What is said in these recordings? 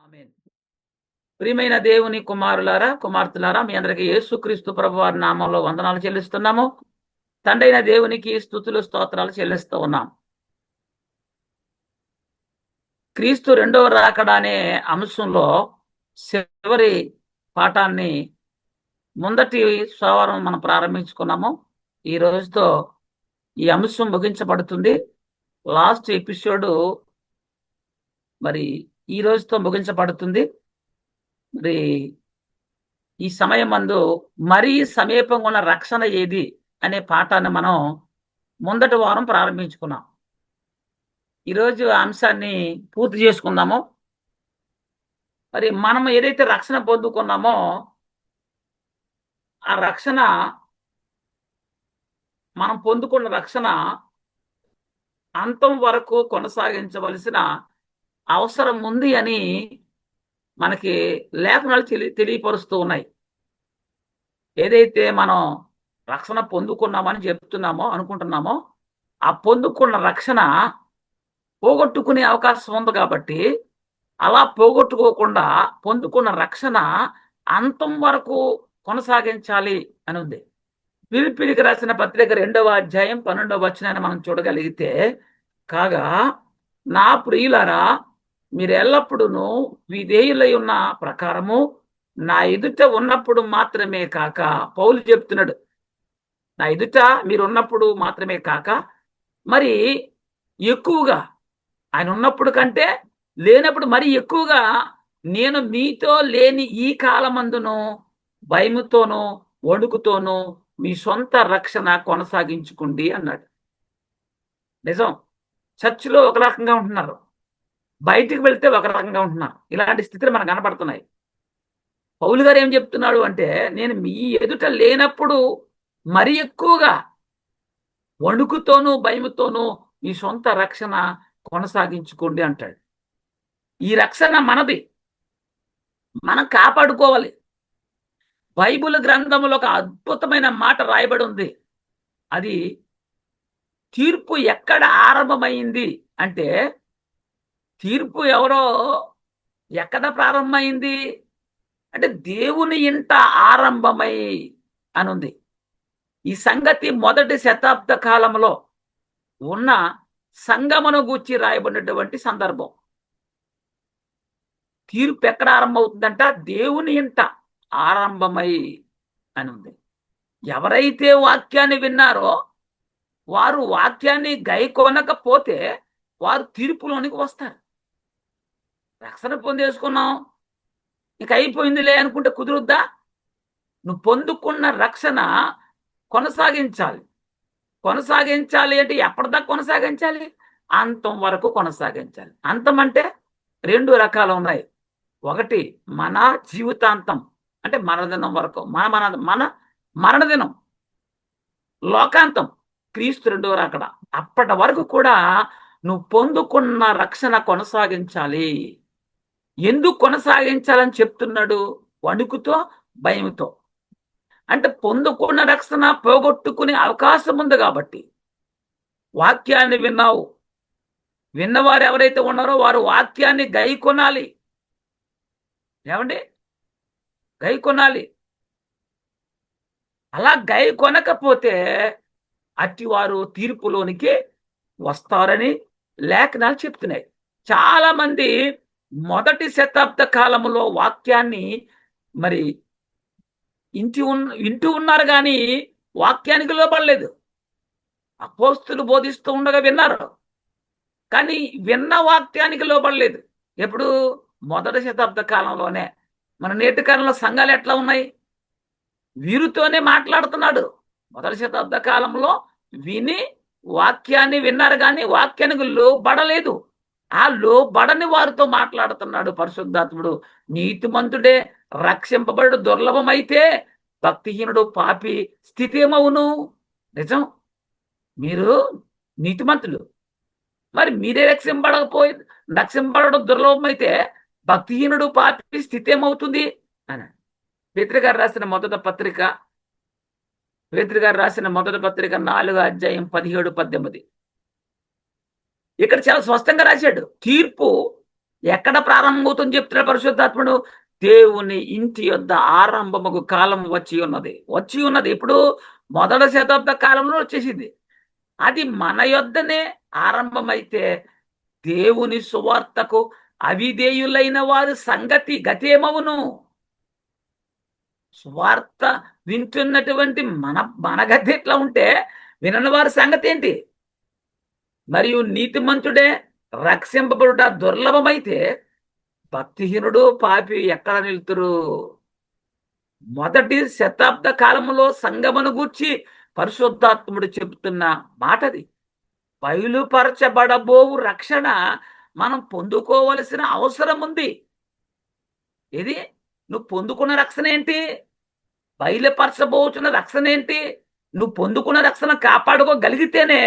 ఆమేన్. ప్రియమైన దేవుని కుమారులారా, కుమార్తెలారా, మీ అందరికీ యేసుక్రీస్తు ప్రభువారి నామంలో వందనాలు చెల్లిస్తున్నాము. తండ్రైన దేవునికి స్తుతులు స్తోత్రాలు చెల్లిస్తూ ఉన్నాం. క్రీస్తు రెండవ రాకడ అనే అంశంలో చివరి పాఠాన్ని ముందటి సోమవారం మనం ప్రారంభించుకున్నాము. ఈ రోజుతో ఈ అంశం ముగించబడుతుంది. లాస్ట్ ఎపిసోడ్ మరి ఈ రోజుతో ముగించబడుతుంది. మరి ఈ సమయం మందు మరీ సమీపంగా ఉన్న రక్షణ ఏది అనే పాఠాన్ని మనం ముందటి వారం ప్రారంభించుకున్నాం. ఈరోజు ఆ అంశాన్ని పూర్తి చేసుకుందాము. మరి మనం ఏదైతే రక్షణ పొందుకున్నామో ఆ రక్షణ, మనం పొందుకున్న రక్షణ అంతం వరకు కొనసాగించవలసిన అవసరం ఉంది అని మనకి లేఖనాలు తెలియపరుస్తూ ఉన్నాయి. ఏదైతే మనం రక్షణ పొందుకున్నామని చెప్తున్నామో అనుకుంటున్నామో ఆ పొందుకున్న రక్షణ పోగొట్టుకునే అవకాశం ఉంది. కాబట్టి అలా పోగొట్టుకోకుండా పొందుకున్న రక్షణ అంతం వరకు కొనసాగించాలి అని ఉంది. ఫిలిప్పీయులకు రాసిన పత్రిక 2వ అధ్యాయం 12వ వచనాన్ని మనం చూడగలిగితే, కాగా నా ప్రియులారా, మీరు ఎల్లప్పుడూ విధేయులై ఉన్న ప్రకారము నా ఎదుట ఉన్నప్పుడు మాత్రమే కాక, పౌలు చెప్తున్నాడు, నా ఎదుట మీరు ఉన్నప్పుడు మాత్రమే కాక మరి ఎక్కువగా, ఆయన ఉన్నప్పుడు కంటే లేనప్పుడు మరి ఎక్కువగా నేను మీతో లేని ఈ కాలమందును భయముతోనూ వణుకుతోనూ మీ సొంత రక్షణ కొనసాగించుకోండి అన్నాడు. నిజం, చర్చిలో ఒక రకంగా ఉంటున్నారు, బయటికి వెళ్తే ఒక రకంగా ఉంటున్నారు. ఇలాంటి స్థితిలో మనకు కనపడుతున్నాయి. పౌలు గారు ఏం చెప్తున్నాడు అంటే, నేను మీ ఎదుట లేనప్పుడు మరి ఎక్కువగా వణుకుతోనూ భయముతోనూ మీ సొంత రక్షణ కొనసాగించుకోండి అంటాడు. ఈ రక్షణ మనది, మనం కాపాడుకోవాలి. బైబిల్ గ్రంథంలో ఒక అద్భుతమైన మాట రాయబడి ఉంది. అది తీర్పు ఎక్కడ ఆరంభమైంది అంటే, తీర్పు ఎవరో ఎక్కడ ప్రారంభమైంది అంటే దేవుని ఇంట ఆరంభమై అని ఉంది. ఈ సంగతి మొదటి శతాబ్ద కాలంలో ఉన్న సంగమను గూర్చి రాయబడినటువంటి సందర్భం. తీర్పు ఎక్కడ ఆరంభమవుతుందంట? దేవుని ఇంట ఆరంభమై అని ఉంది. ఎవరైతే వాక్యాన్ని విన్నారో వారు వాక్యాన్ని గైకొనకపోతే వారు తీర్పులోనికి వస్తారు. రక్షణ పొందేసుకున్నాం, ఇక అయిపోయిందిలే అనుకుంటే కుదురుద్దా? నువ్వు పొందుకున్న రక్షణ కొనసాగించాలి. కొనసాగించాలి అంటే ఎప్పటిదాకా కొనసాగించాలి? అంతం వరకు కొనసాగించాలి. అంతం అంటే 2 రకాలు ఉన్నాయి. ఒకటి మన జీవితాంతం, అంటే మరణదినం వరకు, మన మరణదినం. లోకాంతం క్రీస్తు రెండవ రాకడ. అప్పటి వరకు కూడా నువ్వు పొందుకున్న రక్షణ కొనసాగించాలి. ఎందుకు కొనసాగించాలని చెప్తున్నాడు? వణుకుతో భయముతో. అంటే పొందుకున్న రక్షణ పోగొట్టుకునే అవకాశం ఉంది కాబట్టి. వాక్యాన్ని విన్నావు, విన్నవారు ఎవరైతే ఉన్నారో వారు వాక్యాన్ని గైకొనాలి. ఏమండి? గైకొనాలి. అలా గైకొనకపోతే అట్టివారు తీర్పులోనికి వస్తారని లేఖనాలు చెప్తున్నాయి. చాలా మంది మొదటి శతాబ్ద కాలంలో వాక్యాన్ని మరి ఇంటూ ఉన్నారు, కానీ వాక్యానికి లోబడలేదు. అపోస్తులు బోధిస్తూ ఉండగా విన్నారు, కానీ విన్న వాక్యానికి లోబడలేదు. ఎప్పుడు? మొదటి శతాబ్ద కాలంలోనే. మన నేటి కాలంలో సంఘాలు ఎట్లా ఉన్నాయి? వీరితోనే మాట్లాడుతున్నాడు. మొదటి శతాబ్ద కాలంలో విని వాక్యాన్ని విన్నారు, కానీ వాక్యానికి లోబడలేదు. ఆ లోబడని వారితో మాట్లాడుతున్నాడు పరిశుద్ధాత్ముడు. నీతిమంతుడే రక్షింపబడు దుర్లభమైతే భక్తిహీనుడు పాపి స్థితి ఏమవును? నిజం, మీరు నీతిమంతులు, మరి మీరే రక్షింపబడడం దుర్లభమైతే భక్తిహీనుడు పాపి స్థితి ఏమవుతుంది అని పేతురు గారు రాసిన మొదటి పత్రిక 4వ అధ్యాయం 17-18. ఇక్కడ చాలా స్పష్టంగా రాశాడు. తీర్పు ఎక్కడ ప్రారంభమవుతుంది చెప్తున్నాడు పరిశుద్ధాత్ముడు? దేవుని ఇంటి యొద్ద ఆరంభముకు కాలం వచ్చి ఉన్నది. ఇప్పుడు మొదటి శతాబ్ద కాలంలో వచ్చేసింది. అది మన యొద్దనే ఆరంభమైతే దేవుని సువార్తకు అవిధేయులైన వారి సంగతి గతేమవును? సువార్త వింటున్నటువంటి మన గతి ఎట్లా ఉంటే వినని వారి సంగతి ఏంటి? మరియు నీతిమంతుడే రక్షింపబడుట దుర్లభమైతే భక్తిహీనుడు పాపి ఎక్కడ నిలుతురు? మొదటి శతాబ్ద కాలంలో సంగమును గూర్చి పరిశుద్ధాత్ముడు చెబుతున్న మాటది. బయలుపరచబడబోవు రక్షణ మనం పొందుకోవలసిన అవసరం ఉంది. ఇది నువ్వు పొందుకున్న రక్షణ ఏంటి? బయలుపరచబోతున్న రక్షణ ఏంటి? నువ్వు పొందుకున్న రక్షణ కాపాడుకోగలిగితేనే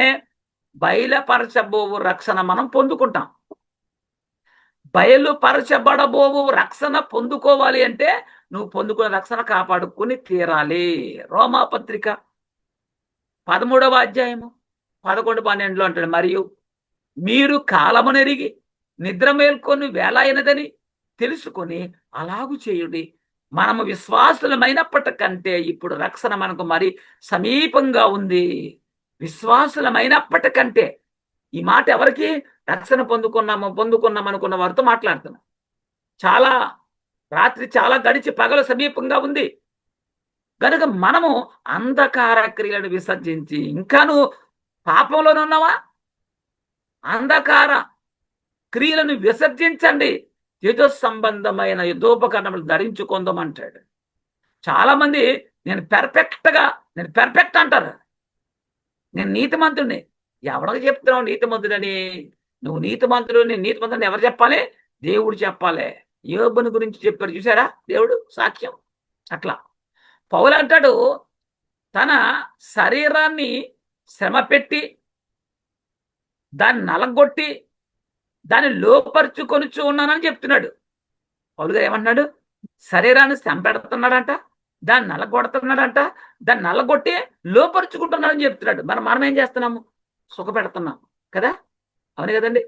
బయలుపరచబోవు రక్షణ మనం పొందుకుంటాం. బయలుపరచబడబోవు రక్షణ పొందుకోవాలి అంటే నువ్వు పొందుకున్న రక్షణ కాపాడుకుని తీరాలి. రోమాపత్రిక 13వ అధ్యాయము 11, 12 అంటాడు, మరియు మీరు కాలమునెరిగి నిద్ర మేల్కొని వేళ అయినదని తెలుసుకొని అలాగు చేయుడి. మనము విశ్వాసులమైనప్పటికంటే ఇప్పుడు రక్షణ మనకు మరి సమీపంగా ఉంది. విశ్వాసులమైనప్పటికంటే, ఈ మాట ఎవరికి? రక్షణ పొందుకున్నాం అనుకున్న వారితో మాట్లాడుతున్నాం. రాత్రి చాలా గడిచి పగలు సమీపంగా ఉంది కనుక మనము అంధకార క్రియలను విసర్జించి, ఇంకా నువ్వు పాపంలోనే ఉన్నావా? అంధకార క్రియలను విసర్జించండి, యుద్ధ సంబంధమైన యుద్ధోపకరణములు ధరించుకుందామంటాడు. చాలా మంది నేను పెర్ఫెక్ట్ అంటారు. నేను నీతిమంతుడిని. ఎవరికి చెప్తున్నావు నీతిమంతుడని? నువ్వు నీతిమంతుడిని ఎవరు చెప్పాలి? దేవుడు చెప్పాలి. యోబుని గురించి చెప్పారు చూసారా, దేవుడు సాక్ష్యం. అట్లా పౌలు అంటాడు, తన శరీరాన్ని శ్రమ పెట్టి దాన్ని నలగొట్టి దాన్ని లోపరుచుకొనుచు ఉన్నానని చెప్తున్నాడు. పౌలు గారు ఏమంటున్నాడు? శరీరాన్ని శ్రమ పెడుతున్నాడంట, దాన్ని నలగొడుతున్నాడంట, దాన్ని నల్లగొట్టి లోపరుచుకుంటున్నాడని చెప్తున్నాడు. మనం ఏం చేస్తున్నాము? సుఖ పెడుతున్నాం కదా, అవును కదండి.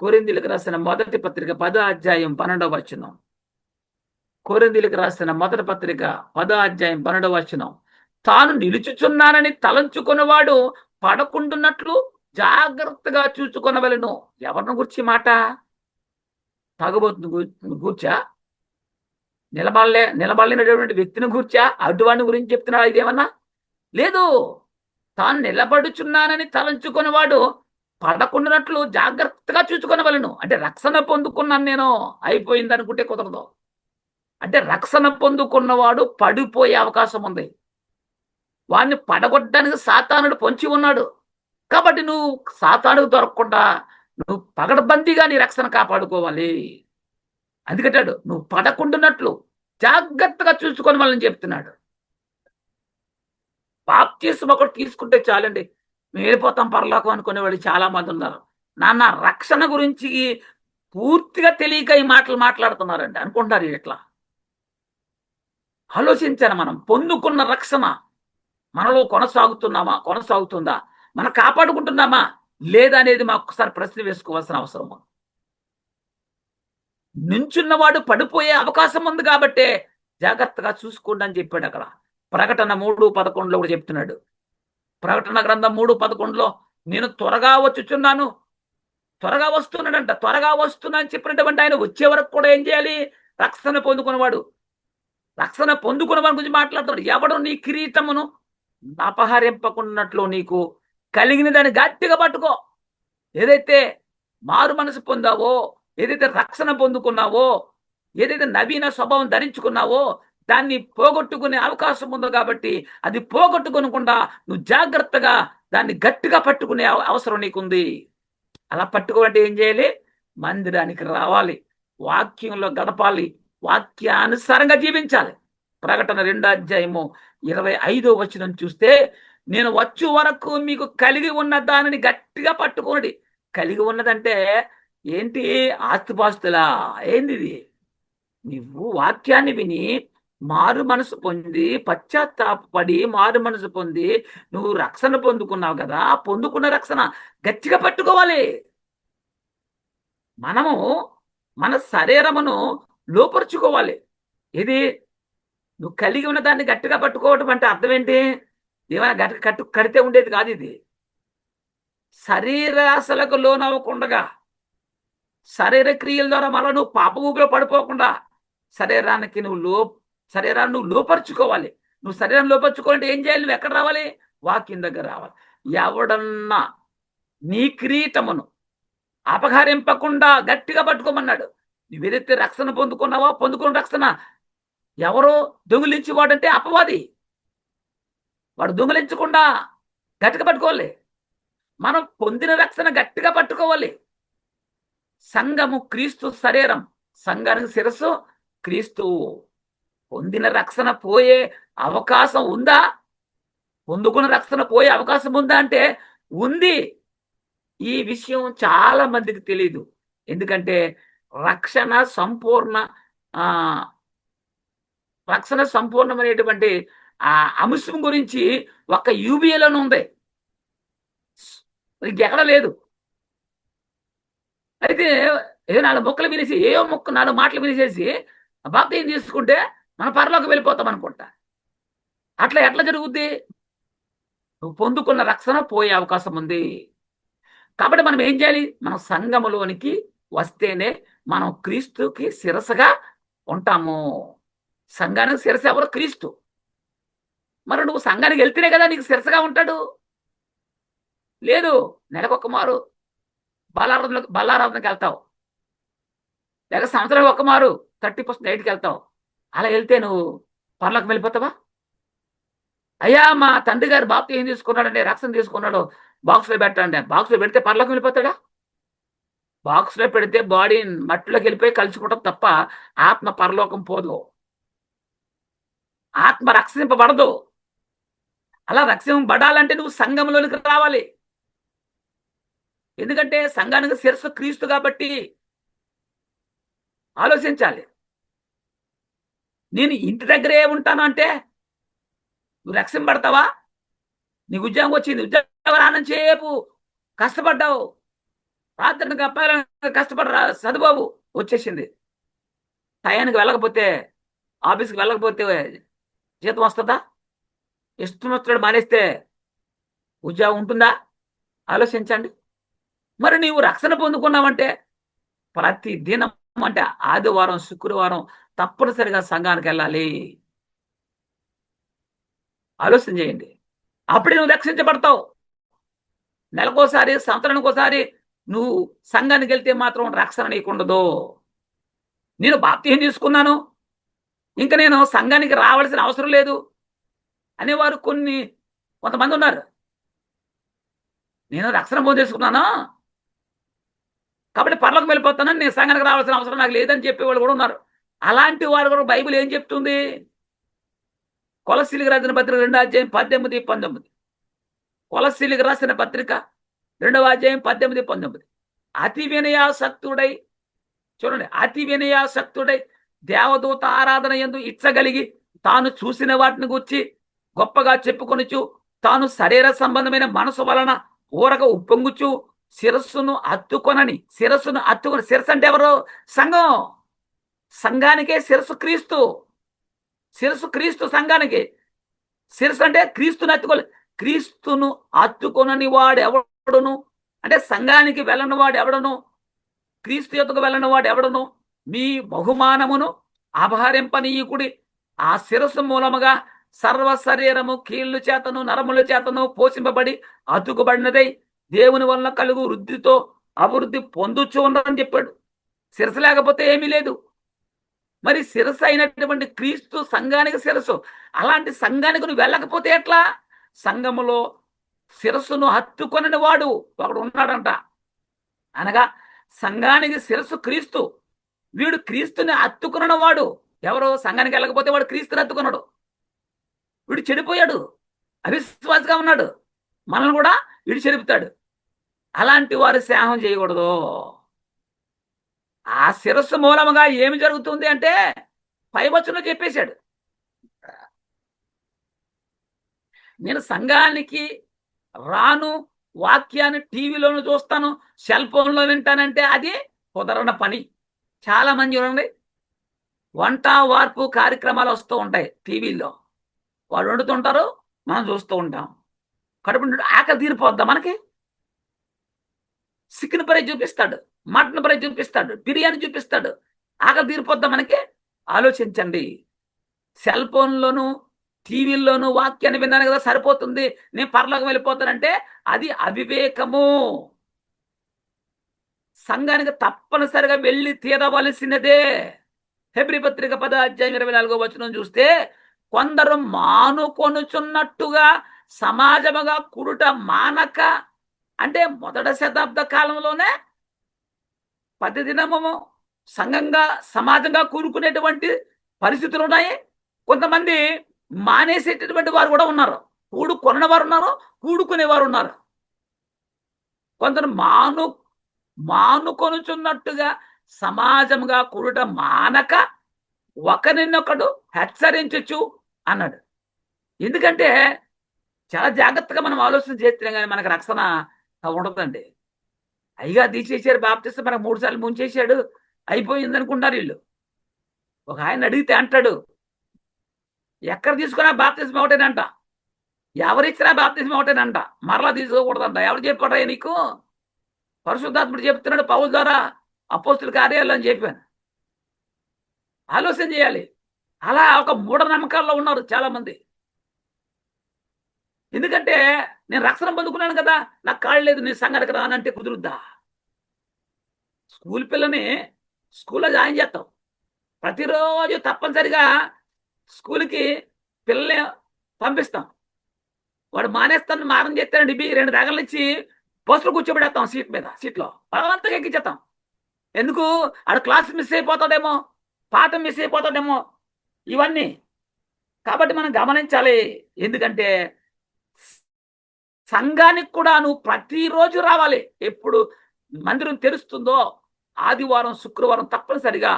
కొరింథీయులకు రాసిన మొదటి పత్రిక 10వ అధ్యాయం 12వ వచనం. కొరింథీయులకు రాసిన మొదటి పత్రిక 10వ అధ్యాయం 12వ వచనం. తాను నిలుచుచున్నానని తలంచుకున్నవాడు పడకుండున్నట్లు జాగ్రత్తగా చూసుకొనవలెను. ఎవరిని గురించి మాట? తాగుబోతుని గూర్చా? నిలబడలేనటువంటి వ్యక్తిని గూర్చా? అడ్డువాడిని గురించి చెప్తున్నాడు ఇదేమన్నా? లేదు. తాను నిలబడుచున్నానని తలంచుకున్నవాడు పడకుండానట్లు జాగ్రత్తగా చూసుకొనవలెను. అంటే రక్షణ పొందుకున్నాను నేను, అయిపోయింది అనుకుంటే కుదరదు. అంటే రక్షణ పొందుకున్నవాడు పడిపోయే అవకాశం ఉంది. వాడిని పడగొట్టడానికి సాతానుడు పొంచి ఉన్నాడు. కాబట్టి నువ్వు సాతానుకు దొరకకుండా నువ్వు పగడబందీగా నీ రక్షణ కాపాడుకోవాలి. అందుకంటాడు, నువ్వు పడకుండానట్లు జాగ్రత్తగా చూసుకొని వాళ్ళని చెప్తున్నాడు. బాప్తిస్మం ఒకటి తీసుకుంటే చాలండి, మేము వెళ్ళిపోతాం పరలోకం అనుకునేవాళ్ళు చాలా మంది ఉన్నారు. నాన్న రక్షణ గురించి పూర్తిగా తెలియక ఈ మాటలు మాట్లాడుతున్నారండి అనుకుంటారు. ఇట్లా ఆలోచించాను. మనం పొందుకున్న రక్షణ మనలో కొనసాగుతుందా, మనం కాపాడుకుంటున్నామా లేదా అనేది మా ఒక్కసారి ప్రశ్న వేసుకోవాల్సిన అవసరం. నించున్నవాడు పడిపోయే అవకాశం ఉంది కాబట్టే జాగ్రత్తగా చూసుకోండి అని చెప్పాడు. అక్కడ ప్రకటన 3:11 కూడా చెప్తున్నాడు. ప్రకటన గ్రంథం 3:11 నేను త్వరగా వచ్చుచున్నాను, త్వరగా వస్తున్నాడంట. త్వరగా వస్తున్నా అని చెప్పినటువంటి ఆయన వచ్చే వరకు కూడా ఏం చేయాలి? రక్షణ పొందుకున్నవాడు గురించి మాట్లాడుతాడు. ఎవడు నీ కిరీటమును అపహరింపకున్నట్లు నీకు కలిగిన దాన్ని గట్టిగా పట్టుకో. ఏదైతే మారు మనసు పొందావో, ఏదైతే రక్షణ పొందుకున్నావో, ఏదైతే నవీన స్వభావం ధరించుకున్నావో దాన్ని పోగొట్టుకునే అవకాశం ఉందో కాబట్టి అది పోగొట్టుకోకుండా నువ్వు జాగ్రత్తగా దాన్ని గట్టిగా పట్టుకునే అవసరం నీకుంది. అలా పట్టుకోవాలంటే ఏం చేయాలి? మందిరానికి రావాలి, వాక్యంలో గడపాలి, వాక్యానుసారంగా జీవించాలి. ప్రకటన 2వ అధ్యాయము 25వ వచనం చూస్తే, నేను వచ్చు వరకు మీకు కలిగి ఉన్న దానిని గట్టిగా పట్టుకోండి. కలిగి ఉన్నదంటే ఏంటి? ఆస్తిపాస్తులా? ఏంది? నువ్వు వాక్యాన్ని విని మారు మనసు పొంది పశ్చాత్తాపడి మారు మనసు పొంది నువ్వు రక్షణ పొందుకున్నావు కదా, పొందుకున్న రక్షణ గట్టిగా పట్టుకోవాలి. మనము మన శరీరమును లోపరుచుకోవాలి. ఇది నువ్వు కలిగి ఉన్న దాన్ని గట్టిగా పట్టుకోవటం అంటే అర్థం ఏంటి? ఏమైనా గట్టి కడితే ఉండేది కాదు ఇది. శరీరాశలకు లోనవ్వకుండా, శరీర క్రియల ద్వారా మళ్ళీ నువ్వు పాప ఊపిలో పడిపోకుండా శరీరానికి శరీరాన్ని నువ్వు లోపరుచుకోవాలి. నువ్వు శరీరాన్ని లోపరుచుకోవాలంటే ఏం చేయాలి? నువ్వు ఎక్కడ రావాలి? వాక్యం దగ్గర రావాలి. ఎవడన్నా నీ కిరీటమును అపహరింపకుండా గట్టిగా పట్టుకోమన్నాడు. నువ్వు ఏదైతే రక్షణ పొందుకున్నావో, పొందుకున్న రక్షణ ఎవరో దొంగిలించేవాడంటే అపవాది. వాడు దొంగిలించకుండా గట్టిగా పట్టుకోవాలి. మనం పొందిన రక్షణ గట్టిగా పట్టుకోవాలి. సంఘము క్రీస్తు శరీరం, సంఘానికి శిరస్సు క్రీస్తు. పొందిన రక్షణ పోయే అవకాశం ఉందా? పొందుకున్న రక్షణ పోయే అవకాశం ఉందా అంటే ఉంది. ఈ విషయం చాలా మందికి తెలియదు. ఎందుకంటే రక్షణ సంపూర్ణమైనటువంటి ఆ అంశం గురించి ఒక యూబిఏలోనే ఉంది, ఇంకెక్కడ లేదు. అయితే ఏ 4 మొక్కలు వినేసి, ఏయో 4 మాటలు వినేసేసి బాప్తీసం తీసుకుంటే మన పరలోకి వెళ్ళిపోతాం అనుకుంటా. అట్లా ఎట్లా జరుగుద్ది? నువ్వు పొందుకున్న రక్షణ పోయే అవకాశం ఉంది. కాబట్టి మనం ఏం చేయాలి? మనం సంఘములోనికి వస్తేనే మనం క్రీస్తుకి శిరసగా ఉంటాము. సంఘానికి శిరస ఎవరు? క్రీస్తు. మరి నువ్వు సంఘానికి వెళ్తేనే కదా నీకు శిరసగా ఉంటాడు. లేదు, నెలకొక మారు బల్లారాధనకి వెళ్తావు, లేక సంవత్సరం ఒక మారు 30% నైట్కి వెళ్తావు. అలా వెళ్తే నువ్వు పరలోకి వెళ్ళిపోతావా? అయ్యా మా తండ్రి గారు బాప్తీసం తీసుకున్నాడండి, రక్షణ తీసుకున్నాడు, బాక్స్లో పెట్టండి. బాక్స్లో పెడితే పరలోకి వెళ్ళిపోతాడా? బాక్స్లో పెడితే బాడీ మట్టిలోకి వెళ్ళిపోయి కలుసుకుంటాం తప్ప ఆత్మ పరలోకం పోదు, ఆత్మ రక్షింపబడదు. అలా రక్షింపబడాలంటే నువ్వు సంఘంలోనికి రావాలి. ఎందుకంటే సంఘానికి శిరస్సు క్రీస్తు కాబట్టి. ఆలోచించాలి. నేను ఇంటి దగ్గరే ఉంటాను అంటే నువ్వు రక్షింపబడతావా? నీకు ఉద్యోగం వచ్చింది, ఉద్యోగం రానంతసేపు కష్టపడ్డావు, రాత్రి కష్టపడరా చదువుబాబు వచ్చేసింది. టయానికి వెళ్ళకపోతే, ఆఫీస్కి వెళ్ళకపోతే జీతం వస్తుందా? ఇష్టం వచ్చినట్టు మానేస్తే ఉద్యోగం ఉంటుందా? ఆలోచించండి. మరి నీవు రక్షణ పొందుకున్నావంటే ప్రతి దినం అంటే ఆదివారం, శుక్రవారం తప్పనిసరిగా సంఘానికి వెళ్ళాలి. ఆలోచన చేయండి. అప్పుడే నువ్వు రక్షించబడతావు. నెలకోసారి, సంవత్సరానికి ఒకసారి నువ్వు సంఘానికి వెళ్తే మాత్రం రక్షణ నీకుండదు. నేను బాప్తీసం తీసుకున్నాను, ఇంకా నేను సంఘానికి రావాల్సిన అవసరం లేదు అనేవారు కొంతమంది ఉన్నారు. నేను రక్షణ పొందేసుకున్నాను కాబట్టి పరలోకం వెళ్ళిపోతానని, నేను సంఘానికి రావాల్సిన అవసరం నాకు లేదని చెప్పేవాళ్ళు కూడా ఉన్నారు. అలాంటి వారు కూడా బైబిల్ ఏం చెప్తుంది? కొలస్సీలకు రాసిన పత్రిక 2వ అధ్యాయం 18, 19. కొలస్సీలకు రాసిన పత్రిక 2వ అధ్యాయం 18, 19. అతి వినయాసక్తుడై, చూడండి, అతి వినయాసక్తుడై దేవదూత ఆరాధన యందు ఇచ్చగలిగి తాను చూసిన వాటిని గురించి గొప్పగా చెప్పుకొనుచు తాను శరీర సంబంధమైన మనసు వలన ఊరక ఉప్పొంగుచు శిరస్సును హత్తుకొని, శిరస్సు అంటే ఎవరు? సంఘం. సంఘానికే శిరస్సు క్రీస్తు. శిరస్సు క్రీస్తు సంఘానికి. శిరస్సు అంటే క్రీస్తుని క్రీస్తును హత్తుకొనని వాడు ఎవడును, అంటే సంఘానికి వెళ్ళని వాడు ఎవడను, క్రీస్తు యొద్దకు వెళ్ళని వాడు ఎవడను మీ బహుమానమును అపహరింపనీయకుడి. ఆ శిరస్సు మూలముగా సర్వ శరీరము కీళ్ళు చేతను నరముల చేతను పోషింపబడి అతుకుబడినదై దేవుని వలన కలుగు వృద్ధితో అభివృద్ధి పొందుచు ఉన్నదని చెప్పాడు. శిరస్సు లేకపోతే ఏమీ లేదు. మరి శిరస్సు అయినటువంటి క్రీస్తు సంఘానికి శిరస్సు. అలాంటి సంఘానికి నువ్వు వెళ్ళకపోతే ఎట్లా? సంఘములో శిరస్సును హత్తుకొనని వాడు ఒకడు ఉన్నాడంట. అనగా సంఘానికి శిరస్సు క్రీస్తు. వీడు క్రీస్తుని హత్తుకున్న వాడు ఎవరు? సంఘానికి వెళ్ళకపోతే వాడు క్రీస్తుని హత్తుకున్నాడు. వీడు చెడిపోయాడు, అవిశ్వాసగా ఉన్నాడు, మనల్ని కూడా వీడు చెడుపుతాడు. అలాంటి వారు స్నేహం చేయకూడదు. ఆ శిరస్సు మూలముగా ఏమి జరుగుతుంది అంటే పైవచనంలో చెప్పేశాడు. నేను సంఘానికి రాను, వాక్యాన్ని టీవీలోను చూస్తాను, సెల్ ఫోన్లో వింటానంటే అది కుదరని పని. చాలా మంది చూడండి, వంట వార్పు కార్యక్రమాలు వస్తూ ఉంటాయి టీవీల్లో. వాళ్ళు వండుతుంటారు, మనం చూస్తూ ఉంటాం. కడుపు నిండా ఆకలి తీరిపోద్దా మనకి? చికెన్ ఫ్రై చూపిస్తాడు, మటన్ ఫ్రై చూపిస్తాడు, బిర్యానీ చూపిస్తాడు. ఆకలి తీరిపోద్దా మనకి? ఆలోచించండి. సెల్ ఫోన్లోను, టీవీల్లోనూ వాక్యాన్ని విన్నాను కదా సరిపోతుంది, నేను పరలోకం వెళ్ళిపోతానంటే అది అవివేకము. సంఘానికి తప్పనిసరిగా వెళ్ళి తీరవలసినదే. హెబ్రీ పత్రిక 10:24 చూస్తే, కొందరు మానుకొనుచున్నట్టుగా సమాజముగా కుడుట మానక, అంటే మొదటి శతాబ్ద కాలంలోనే ప్రతిదినము సంఘంగా సమాజంగా కూడుకునేటువంటి పరిస్థితులు ఉన్నాయి. కొంతమంది మానేసేటటువంటి వారు కూడా ఉన్నారు. కూడుకొన్న వారు ఉన్నారు, కూడుకునేవారు ఉన్నారు. కొందరు మానుకొనుచున్నట్టుగా సమాజంగా కూడుట మానక ఒకరినొకడు హెచ్చరించచ్చు అన్నాడు. ఎందుకంటే చాలా జాగ్రత్తగా మనం ఆలోచన చేస్తే కానీ మనకు రక్షణ ఉండదండి. అయ్యగా తీసేసారు బాప్తిస్తం, మనకు 3 సార్లు ముంచేశాడు, అయిపోయింది అనుకుంటారు వీళ్ళు. ఒక ఆయన అడిగితే అంటాడు, ఎక్కడ తీసుకున్నా బాప్తిస్మం ఒకటేనంట, ఎవరిచ్చినా బాప్తిస్మం ఒకటేనంట, మరలా తీసుకోకూడదంట. ఎవరు చెప్పారా నీకు? పరిశుద్ధాత్ముడు చెప్తున్నాడు పౌలు ద్వారా, అపోస్తుల కార్యాలు అని చెప్పాను. ఆలోచన చేయాలి. అలా ఒక మూఢనమ్మకాల్లో ఉన్నారు చాలా మంది. ఎందుకంటే నేను రక్షణ పొందుకున్నాను కదా, నాకు కాళ్ళు లేదు, నేను సంఘటనకు రానంటే కుదురుద్దా? స్కూల్ పిల్లని స్కూల్లో జాయిన్ చేస్తాం, ప్రతిరోజు తప్పనిసరిగా స్కూల్కి పిల్లల్ని పంపిస్తాం. వాడు మానేస్తాను మారం చేస్తానండి, 2 రగలు ఇచ్చి బస్సులో కూర్చోబెడతాం, సీట్లో బలవంతంగా ఎక్కించేస్తాం. ఎందుకు? ఆడు క్లాస్ మిస్ అయిపోతాడేమో, పాఠం మిస్ అయిపోతాడేమో, ఇవన్నీ. కాబట్టి మనం గమనించాలి. ఎందుకంటే సంఘానికి కూడా నువ్వు ప్రతిరోజు రావాలి. ఎప్పుడు మందిరం తెరుస్తుందో ఆదివారం, శుక్రవారం తప్పనిసరిగా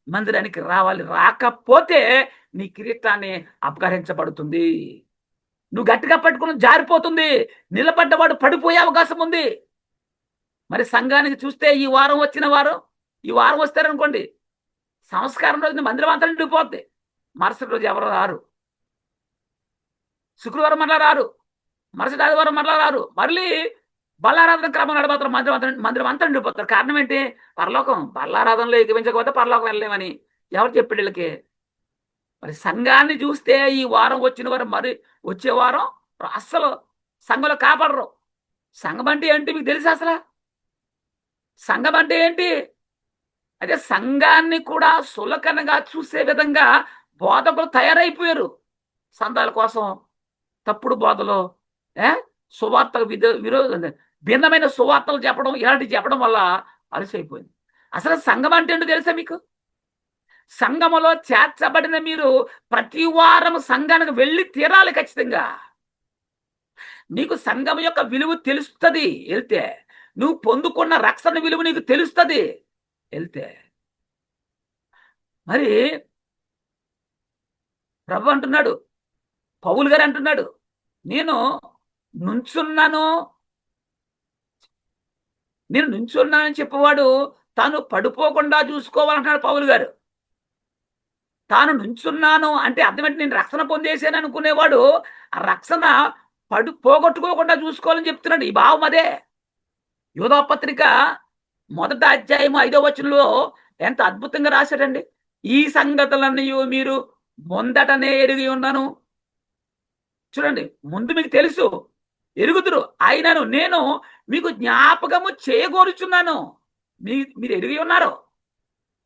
మందిరానికి రావాలి. రాకపోతే నీ కిరీటాన్ని అపహరించబడుతుంది. నువ్వు గట్టిగా పట్టుకుని జారిపోతుంది, నిలబడ్డవాడు పడిపోయే అవకాశం ఉంది. మరి సంఘానికి చూస్తే ఈ వారం వచ్చిన వారు ఈ వారం వస్తారనుకోండి, సంస్కారం రోజున మందిరం అంతా నిండిపోద్ది. మరుసటి రోజు ఎవరు రారు, శుక్రవారం మరలా రారు, మరుసటి ఆదివారం మరలా రారు. మళ్ళీ బల్లారాధన క్రమం నడబోతారు, మందిరం అంతా నిండిపోతారు. కారణం ఏంటి? పరలోకం. బల్లారాధనలో ఎగిరించకపోతే పరలోకం వెళ్ళలేమని ఎవరు చెప్పాడు వీళ్ళకి? మరి సంఘాన్ని చూస్తే ఈ వారం వచ్చిన వారు మరి వచ్చే వారం అస్సలు సంఘంలో కాపాడరు. సంఘం అంటే ఏంటి మీకు తెలుసు? అసలు సంఘం అంటే ఏంటి? అదే సంఘాన్ని కూడా సులకనగా చూసే విధంగా బోధకులు తయారైపోయారు. సంఘాల కోసం తప్పుడు బోధలు, సువార్తకు భిన్నమైన సువార్తలు చెప్పడం, ఇలాంటివి చెప్పడం వల్ల అలసైపోయింది. అసలు సంఘం అంటే ఏంటో తెలుసా మీకు? సంఘములో చేర్చబడిన మీరు ప్రతి వారం సంఘానికి వెళ్ళి తీరాలి ఖచ్చితంగా. నీకు సంఘం యొక్క విలువ తెలుస్తుంది వెళ్తే, నువ్వు పొందుకున్న రక్షణ విలువ నీకు తెలుస్తుంది వెళ్తే. మరి ప్రభు అంటున్నాడు, పౌలు గారు అంటున్నాడు, నేను నుంచున్నానని చెప్పేవాడు తాను పడిపోకుండా చూసుకోవాలంటున్నాడు పౌలు గారు. తాను నుంచున్నాను అంటే అర్థం ఏంటి? నేను రక్షణ పొందేసాను అనుకునేవాడు ఆ రక్షణ పోగొట్టుకోకుండా చూసుకోవాలని చెప్తున్నాడు. ఈ భావం అదే. యూదా పత్రిక 1వ అధ్యాయం 5వ వచనంలో ఎంత అద్భుతంగా రాశాడండి. ఈ సంగతులన్నీ మీరు మొందటనే ఎరిగి ఉన్నాను. చూడండి, ముందు మీకు తెలుసు, ఎరుగుదురు, అయినను నేను మీకు జ్ఞాపకము చేయగోరుచున్నాను. మీరు ఎరిగి ఉన్నారు,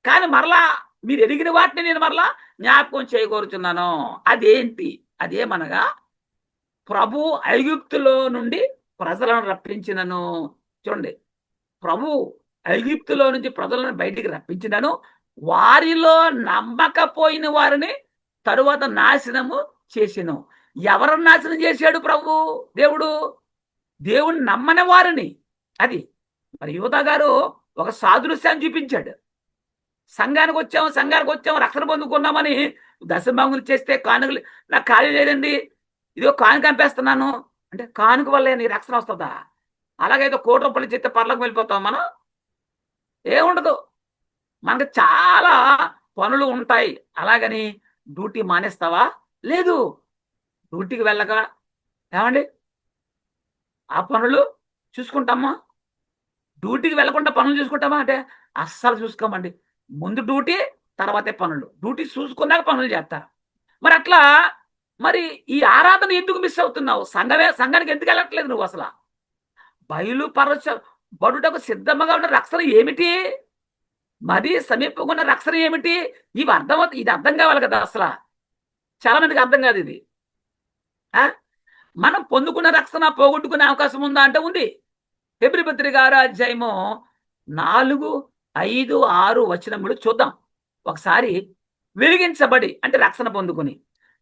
కానీ మరలా మీరు ఎరిగిన వాటిని నేను మరలా జ్ఞాపకం చేయగోరుచున్నాను. అదేంటి? అదేమనగా, ప్రభు ఐగుప్తులో నుండి ప్రజలను రప్పించినను. చూడండి, ప్రభు ఐగుప్తులో నుంచి ప్రజలను బయటికి రప్పించినను, వారిలో నమ్మకపోయిన వారిని తరువాత నాశనము చేసిను. ఎవరు నాశనం చేశాడు ప్రభు? దేవుని నమ్మని వారిని. అది మరి యూదా గారు ఒక సాదృశ్యాన్ని చూపించాడు. సంఘానికి వచ్చాం రక్షణ పొందుకున్నామని దశభాగములు చేస్తే, కానుకలు నాకు ఖాళీ లేదండి, ఇదిగో కానుక పంపేస్తున్నాను అంటే కానుక వల్లే నీ రక్షణ వస్తుందా? అలాగైతే 1 కోటి రూపాయలు చెప్తే పర్లోకి వెళ్ళిపోతాం మనం? ఏముండదు. మనకు చాలా పనులు ఉంటాయి. అలాగని డ్యూటీ మానేస్తావా? లేదు. డ్యూటీకి వెళ్ళక ఏమండి ఆ పనులు చూసుకుంటామా? డ్యూటీకి వెళ్ళకుండా పనులు చూసుకుంటామా అంటే అస్సలు చూసుకోమండి. ముందు డ్యూటీ, తర్వాతే పనులు. డ్యూటీ చూసుకున్నాక పనులు చేస్తారు. మరి అట్లా మరి ఈ ఆరాధన ఎందుకు మిస్ అవుతున్నావు? సంఘానికి ఎందుకు వెళ్ళట్లేదు నువ్వు అసలు? బయలుపరచ బడుటకు సిద్ధముగా ఉన్న రక్షణ ఏమిటి? మరి సమీపంగా ఉన్న రక్షణ ఏమిటి? ఇది అర్థం కావాలి కదా అసలు. చాలా మందికి అర్థం కాదు ఇది. ఆ? మనం పొందుకున్న రక్షణ పోగొట్టుకునే అవకాశం ఉందా అంటే ఉంది. హెబ్రీ పత్రిక 6 అధ్యాయము 4, 5, 6 వచనములు చూద్దాం ఒకసారి. వెలిగించబడి అంటే రక్షణ పొందుకుని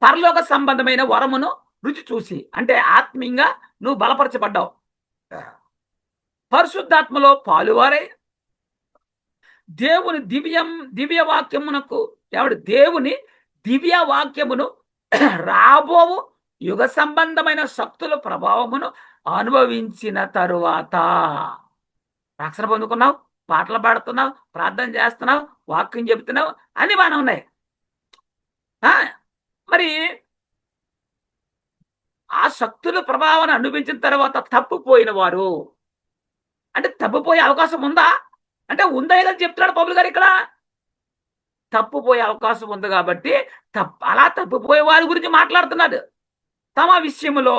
పరలోక సంబంధమైన వరమును రుచి చూసి అంటే ఆత్మీయంగా నువ్వు బలపరచబడ్డావు. పరిశుద్ధాత్మలో పాలువారై దేవుని దివ్య వాక్యమునకు దేవుని దివ్య వాక్యమును రాబోవు యుగ సంబంధమైన శక్తుల ప్రభావమును అనుభవించిన తరువాత రక్షణ పొందుకున్నావు, పాటలు పాడుతున్నావు, ప్రార్థన చేస్తున్నావు, వాక్యం చెబుతున్నావు, అన్ని బాగానే ఉన్నాయి. మరి ఆ శక్తుల ప్రభావాన్ని అనుభవించిన తర్వాత తప్పుపోయిన వారు అంటే తప్పుపోయే అవకాశం ఉందా అంటే ఉందా ఏదని చెప్తున్నాడు పౌలు గారు ఇక్కడ. తప్పుపోయే అవకాశం ఉంది కాబట్టి అలా తప్పుపోయే వారి గురించి మాట్లాడుతున్నాడు. తమ విషయంలో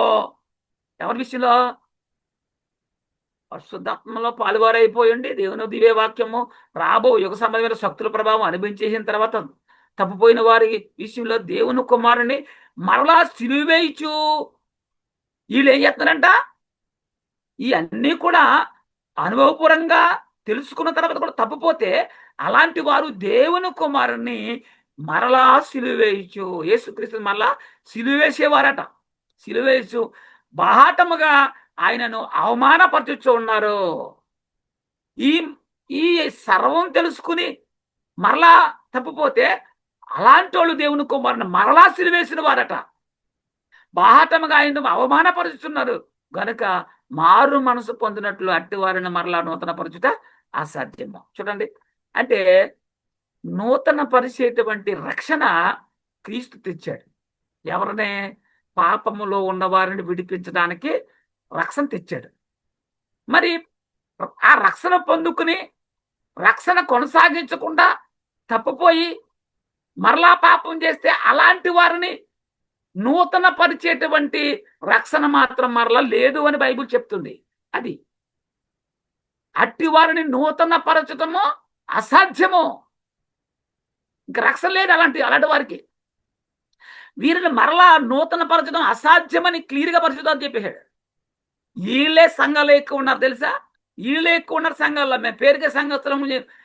ఎవరి విషయంలో? పరిశుద్ధాత్మలో పాలువారైపోయండి దేవుని దివ్య వాక్యము రాబో యుగ సంబంధమైన శక్తుల ప్రభావం అనుభవించేసిన తర్వాత తప్పుపోయిన వారి విషయంలో దేవుని కుమారుని మరలా సిలువేయచ్చు. వీళ్ళు ఏం చేస్తున్నారంట? ఇవన్నీ కూడా అనుభవపూర్వంగా తెలుసుకున్న తర్వాత కూడా తప్పుపోతే అలాంటి వారు దేవుని కుమారుని మరలా సిలువేయచ్చు. యేసుక్రీస్తు మరలా సిలువేసేవారట. సిలువేసు బాహాటముగా ఆయనను అవమానపరచుచూ ఉన్నారు. ఈ ఈ సర్వం తెలుసుకుని మరలా తప్పిపోతే అలాంటి వాళ్ళు దేవుని కుమారుని మరలా సిలువేసిన వారట. బాహాటముగా ఆయనను అవమానపరుచుతున్నారు గనుక మారు మనసు పొందినట్లు అట్టి వారిని మరలా నూతన పరచుట అసాధ్యము. చూడండి, అంటే నూతన పరిచేటువంటి రక్షణ క్రీస్తు తెచ్చాడు. ఎవరినే? పాపములో ఉన్న వారిని విడిపించడానికి రక్షణ తెచ్చాడు. మరి ఆ రక్షణ పొందుకుని రక్షణ కొనసాగించకుండా తప్పిపోయి మరలా పాపం చేస్తే అలాంటి వారిని నూతన పరిచేటువంటి రక్షణ మాత్రం మరలా లేదు అని బైబిల్ చెప్తుంది. అది అట్టి వారిని నూతన పరచటము అసాధ్యము. ఇంక రక్షణ లేదు అలాంటి వారికి. వీరిని మరలా నూతన పరచడం అసాధ్యమని క్లియర్గా పరిశుద్ధాన్ని చెప్పేశాడు. వీళ్ళే సంఘాలు ఎక్కువ ఉన్నారు తెలుసా? వీళ్ళే ఎక్కువ ఉన్నారు సంఘాల్లో. మేము పేరుకే సంవత్సరం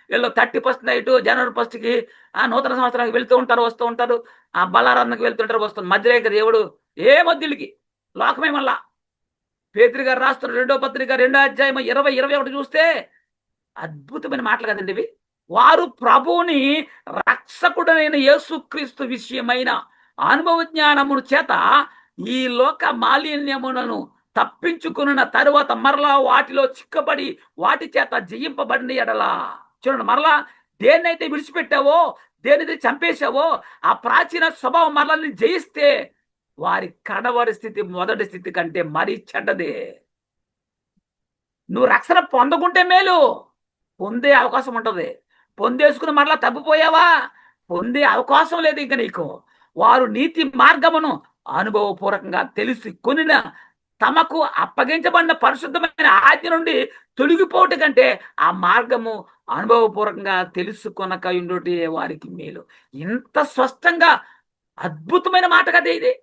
వీళ్ళు 31st నైట్ జనవరి 1కి నూతన సంవత్సరానికి వెళ్తూ ఉంటారు, వస్తూ ఉంటారు. ఆ బలారాధనకి వెళ్తుంటారు, వస్తుంది. మధ్యలో ఇంకా దేవుడు ఏ మధ్యులకి లోకమే. మళ్ళా పేతురు గారు రాస్తున్న 2వ పత్రిక 2వ అధ్యాయం 20-21 చూస్తే అద్భుతమైన మాటలు కదండి ఇవి. వారు ప్రభువుని రక్షకుడైన యేసుక్రీస్తు విషయమైన అనుభవ జ్ఞానమును చేత ఈ లోక మాలిన్యములను తప్పించుకున్న తరువాత మరలా వాటిలో చిక్కబడి వాటి చేత జయింపబడిన ఎడలా. చూడండి, మరలా దేన్నైతే విడిచిపెట్టావో, దేనిది చంపేశావో ఆ ప్రాచీన స్వభావం మరలా జయిస్తే వారి కడవరి స్థితి మొదటి స్థితి కంటే మరీ చెడ్డదే. నువ్వు రక్షణ పొందకుంటే మేలు, పొందే అవకాశం ఉంటుంది. పొందేసుకుని మరలా తప్పిపోయావా, పొందే అవకాశం లేదు ఇంక నీకు. వారు నీతి మార్గమును అనుభవపూర్వకంగా తెలిసి కొనిన తమకు అప్పగించబడిన పరిశుద్ధమైన ఆజ్ఞ నుండి తొలగిపోవట కంటే ఆ మార్గము అనుభవపూర్వకంగా తెలుసుకొనక ఉండుటే వారికి మేలు. ఇంత స్పష్టంగా అద్భుతమైన మాట కదా ఇది.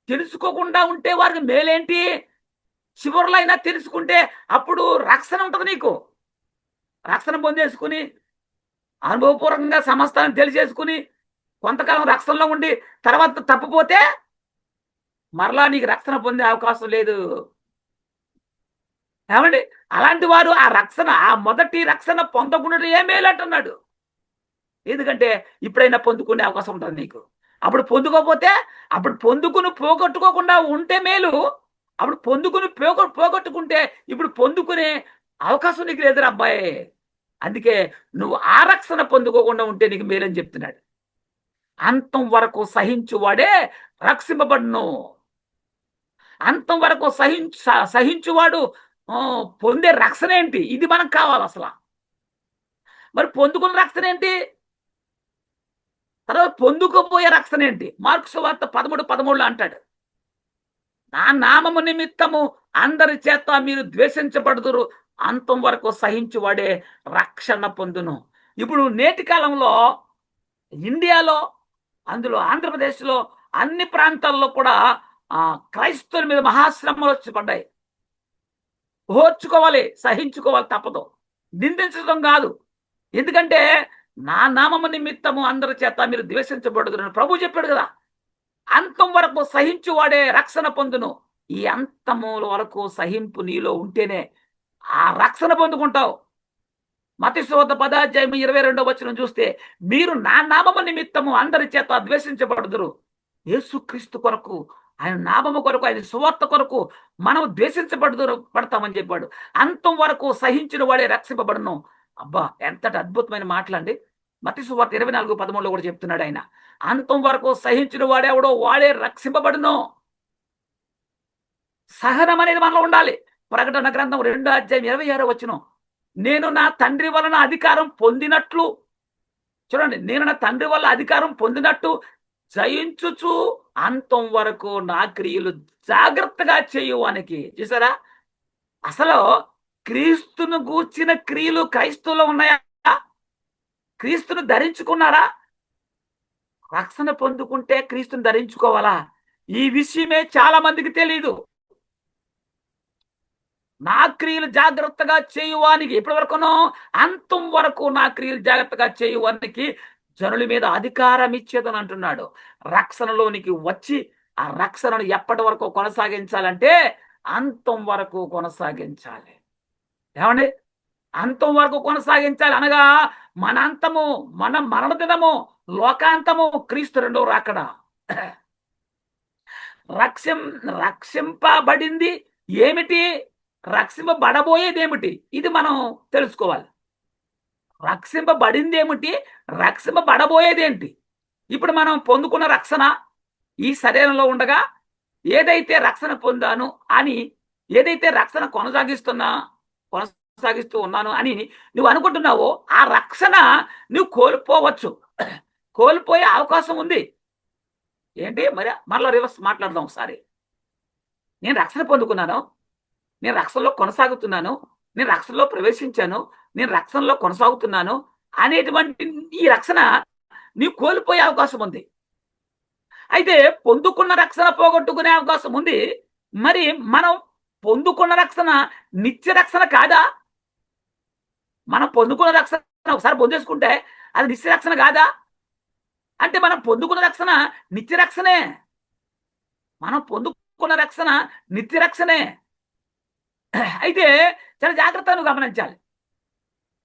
తెలుసుకోకుండా ఉంటే వారికి మేలేంటి? చివరిలో అయినా తెలుసుకుంటే అప్పుడు రక్షణ ఉంటుంది నీకు. రక్షణ పొందేసుకుని అనుభవపూర్వకంగా సమస్తాన్ని తెలిసేసుకుని కొంతకాలం రక్షణలో ఉండి తర్వాత తప్పిపోతే మరలా నీకు రక్షణ పొందే అవకాశం లేదు. ఏమండి, అలాంటి వారు ఆ మొదటి రక్షణ పొందకుండా ఏ మేలు అంటున్నాడు. ఎందుకంటే ఇప్పుడైనా పొందుకునే అవకాశం ఉంటుంది నీకు. అప్పుడు పొందుకోకపోతే అప్పుడు పోగొట్టుకోకుండా ఉంటే మేలు. అప్పుడు పోగొట్టుకుంటే ఇప్పుడు పొందుకునే అవకాశం నీకు లేదురా అబ్బాయి. అందుకే నువ్వు ఆ రక్షణ పొందుకోకుండా ఉంటే నీకు మేలని చెప్తున్నాడు. అంతం వరకు సహించువాడే రక్షింపబడును. అంతం వరకు సహించువాడు పొందే రక్షణ ఏంటి? ఇది మనకు కావాలి అసలు. మరి పొందుకున్న రక్షణ ఏంటి? తర్వాత పొందుకోబోయే రక్షణ ఏంటి? మార్కు సువార్త 13:13 అంటాడు, నా నామము నిమిత్తము అందరి చేత మీరు ద్వేషించబడుదురు, అంతం వరకు సహించువాడే రక్షణ పొందును. ఇప్పుడు నేటి కాలంలో ఇండియాలో, అందులో ఆంధ్రప్రదేశ్లో, అన్ని ప్రాంతాల్లో కూడా క్రైస్తవుల మీద మహాశ్రమలు వచ్చి పడ్డాయి. ఓర్చుకోవాలి, సహించుకోవాలి, తప్పదు. నిందించడం కాదు. ఎందుకంటే నా నామము నిమిత్తము అందరి చేత మీరు ద్వేషించబడుదురు ప్రభు చెప్పాడు కదా. అంతం వరకు సహించువాడే రక్షణ పొందును. ఈ అంతము వరకు సహింపు నీలో ఉంటేనే ఆ రక్షణ పొందుకుంటావు. మత్తయి సువార్త 10:22 చూస్తే, మీరు నా నామము నిమిత్తము అందరి చేత ద్వేషించబడుదురు. యేసుక్రీస్తు కొరకు, ఆయన నామము కొరకు, ఆయన సువార్త కొరకు మనం పడతామని చెప్పాడు. అంతం వరకు సహించిన వాడే రక్షింపబడును. అబ్బా, ఎంతటి అద్భుతమైన మాటలండి. మత్తయి సువార్త 24:13 కూడా చెప్తున్నాడు ఆయన. అంతం వరకు సహించిన వాడెవడో వాడే రక్షింపబడును. సహనం అనేది మనలో ఉండాలి. ప్రకటన గ్రంథం 2:26 నేను నా తండ్రి వలన అధికారం పొందినట్లు, చూడండి, నేను నా తండ్రి వల్ల అధికారం పొందినట్టు జయించుచు అంతం వరకు నా క్రియలు జాగ్రత్తగా చేయువానికి. చూసారా, అసలు క్రీస్తును గూర్చిన క్రియలు క్రైస్తవులో ఉన్నాయా? క్రీస్తును ధరించుకున్నారా? రక్షణ పొందుకుంటే క్రీస్తుని ధరించుకోవాలా? ఈ విషయమే చాలా మందికి తెలియదు. నా క్రియలు జాగ్రత్తగా చేయువానికి, ఎప్పటి వరకునో అంతం వరకు నా క్రియలు జాగ్రత్తగా చేయువానికి జనుల మీద అధికారం ఇచ్చేదని అంటున్నాడు. రక్షణలోనికి వచ్చి ఆ రక్షణను ఎప్పటి వరకు కొనసాగించాలంటే అంతం వరకు కొనసాగించాలి. ఏమండి? అంతం వరకు కొనసాగించాలి అనగా మన అంతము, మన మరణ దినము, లోకాంతము, క్రీస్తు రెండో రాకడ. రక్షింపబడింది ఏమిటి? రక్షింపబడబోయేది ఏమిటి? ఇది మనం తెలుసుకోవాలి. రక్షింపబడింది ఏమిటి? రక్షింపబడబోయేది ఏంటి? ఇప్పుడు మనం పొందుకున్న రక్షణ ఈ శరీరంలో ఉండగా ఏదైతే రక్షణ పొందాను అని, ఏదైతే రక్షణ కొనసాగిస్తూ ఉన్నాను అని నువ్వు అనుకుంటున్నావో ఆ రక్షణ నువ్వు కోల్పోవచ్చు, కోల్పోయే అవకాశం ఉంది. ఏంటి మరి? మరలా రివర్స్ మాట్లాడదాం ఒకసారి. నేను రక్షణ పొందుకున్నాను, నేను రక్షణలో కొనసాగుతున్నాను, నేను రక్షణలో ప్రవేశించాను, నేను రక్షణలో కొనసాగుతున్నాను అనేటువంటి ఈ రక్షణ నీవు కోల్పోయే అవకాశం ఉంది. అయితే పొందుకున్న రక్షణ పోగొట్టుకునే అవకాశం ఉంది. మరి మనం పొందుకున్న రక్షణ నిత్య రక్షణ కాదా? మనం పొందుకున్న రక్షణ ఒకసారి పొందేసుకుంటే అది నిత్య రక్షణ కాదా? అంటే మనం పొందుకున్న రక్షణ నిత్య రక్షణే. మనం పొందుకున్న రక్షణ నిత్య రక్షణే. అయితే చాలా జాగ్రత్తగా గమనించాలి.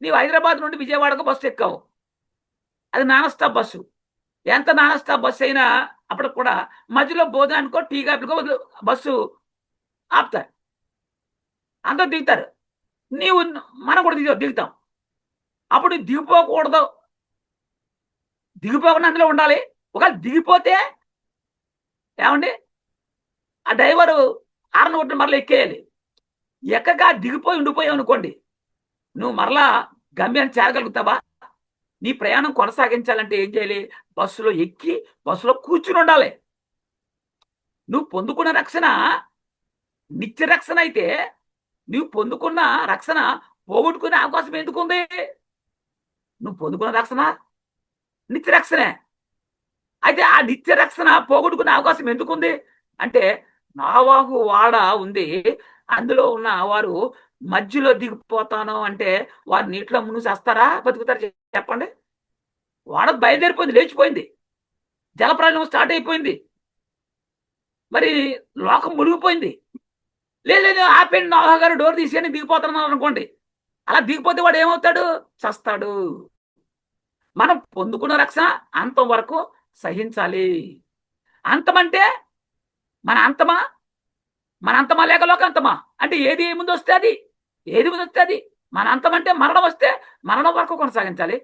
నీవు హైదరాబాద్ నుండి విజయవాడకు బస్సు ఎక్కావు, అది నాన్ స్టాప్ బస్సు. ఎంత నాన్ స్టాప్ బస్సు అయినా అప్పుడు కూడా మధ్యలో భోజనానికో టీ కాఫీకో బస్సు ఆపుతారు, అందరూ దిగుతారు. నీవు మనం కూడా దిగుతాం. అప్పుడు దిగిపోకూడదు, దిగిపోకుండా అందులో ఉండాలి. ఒకవేళ దిగిపోతే ఏమండి, ఆ డ్రైవరు ఆరని కొట్టిన మరలా ఎక్కేయాలి. ఎక్కగా దిగిపోయి ఉండిపోయావు అనుకోండి, నువ్వు మరలా గమ్యాన్ని చేరగలుగుతావా? నీ ప్రయాణం కొనసాగించాలంటే ఏం చేయాలి? బస్సులో ఎక్కి బస్సులో కూర్చుని ఉండాలి. నువ్వు పొందుకున్న రక్షణ నిత్య రక్షణ అయితే నువ్వు పొందుకున్న రక్షణ పోగొట్టుకునే అవకాశం ఎందుకుంది? నువ్వు పొందుకున్న రక్షణ నిత్య రక్షణే. అయితే ఆ నిత్య రక్షణ పోగొట్టుకునే అవకాశం ఎందుకుంది అంటే, నావాహు వాడ ఉంది, అందులో ఉన్న వారు మధ్యలో దిగిపోతాను అంటే వారు నీటిలో మునిసేస్తారా, బతుకుతారు? చెప్పండి. వాడ బయలుదేరిపోయింది, లేచిపోయింది, జలప్రళయం స్టార్ట్ అయిపోయింది, మరి లోకం మునిగిపోయింది. లేదు ఆపండి, నోహా గారు డోర్ తీసేయని దిగిపోతున్నాను అనుకోండి, అలా దిగిపోతే వాడు ఏమవుతాడు? చస్తాడు. మనం పొందుకున్న రక్షణ అంతం వరకు సహించాలి. అంతమంటే మన అంతమా, మన అంతమా లేక లోక అంతమా? అంటే ఏది ముందు వస్తే అది, ఏది ముందు వస్తే అది. మన అంతం అంటే మరణం వస్తే మరణం వరకు కొనసాగించాలి.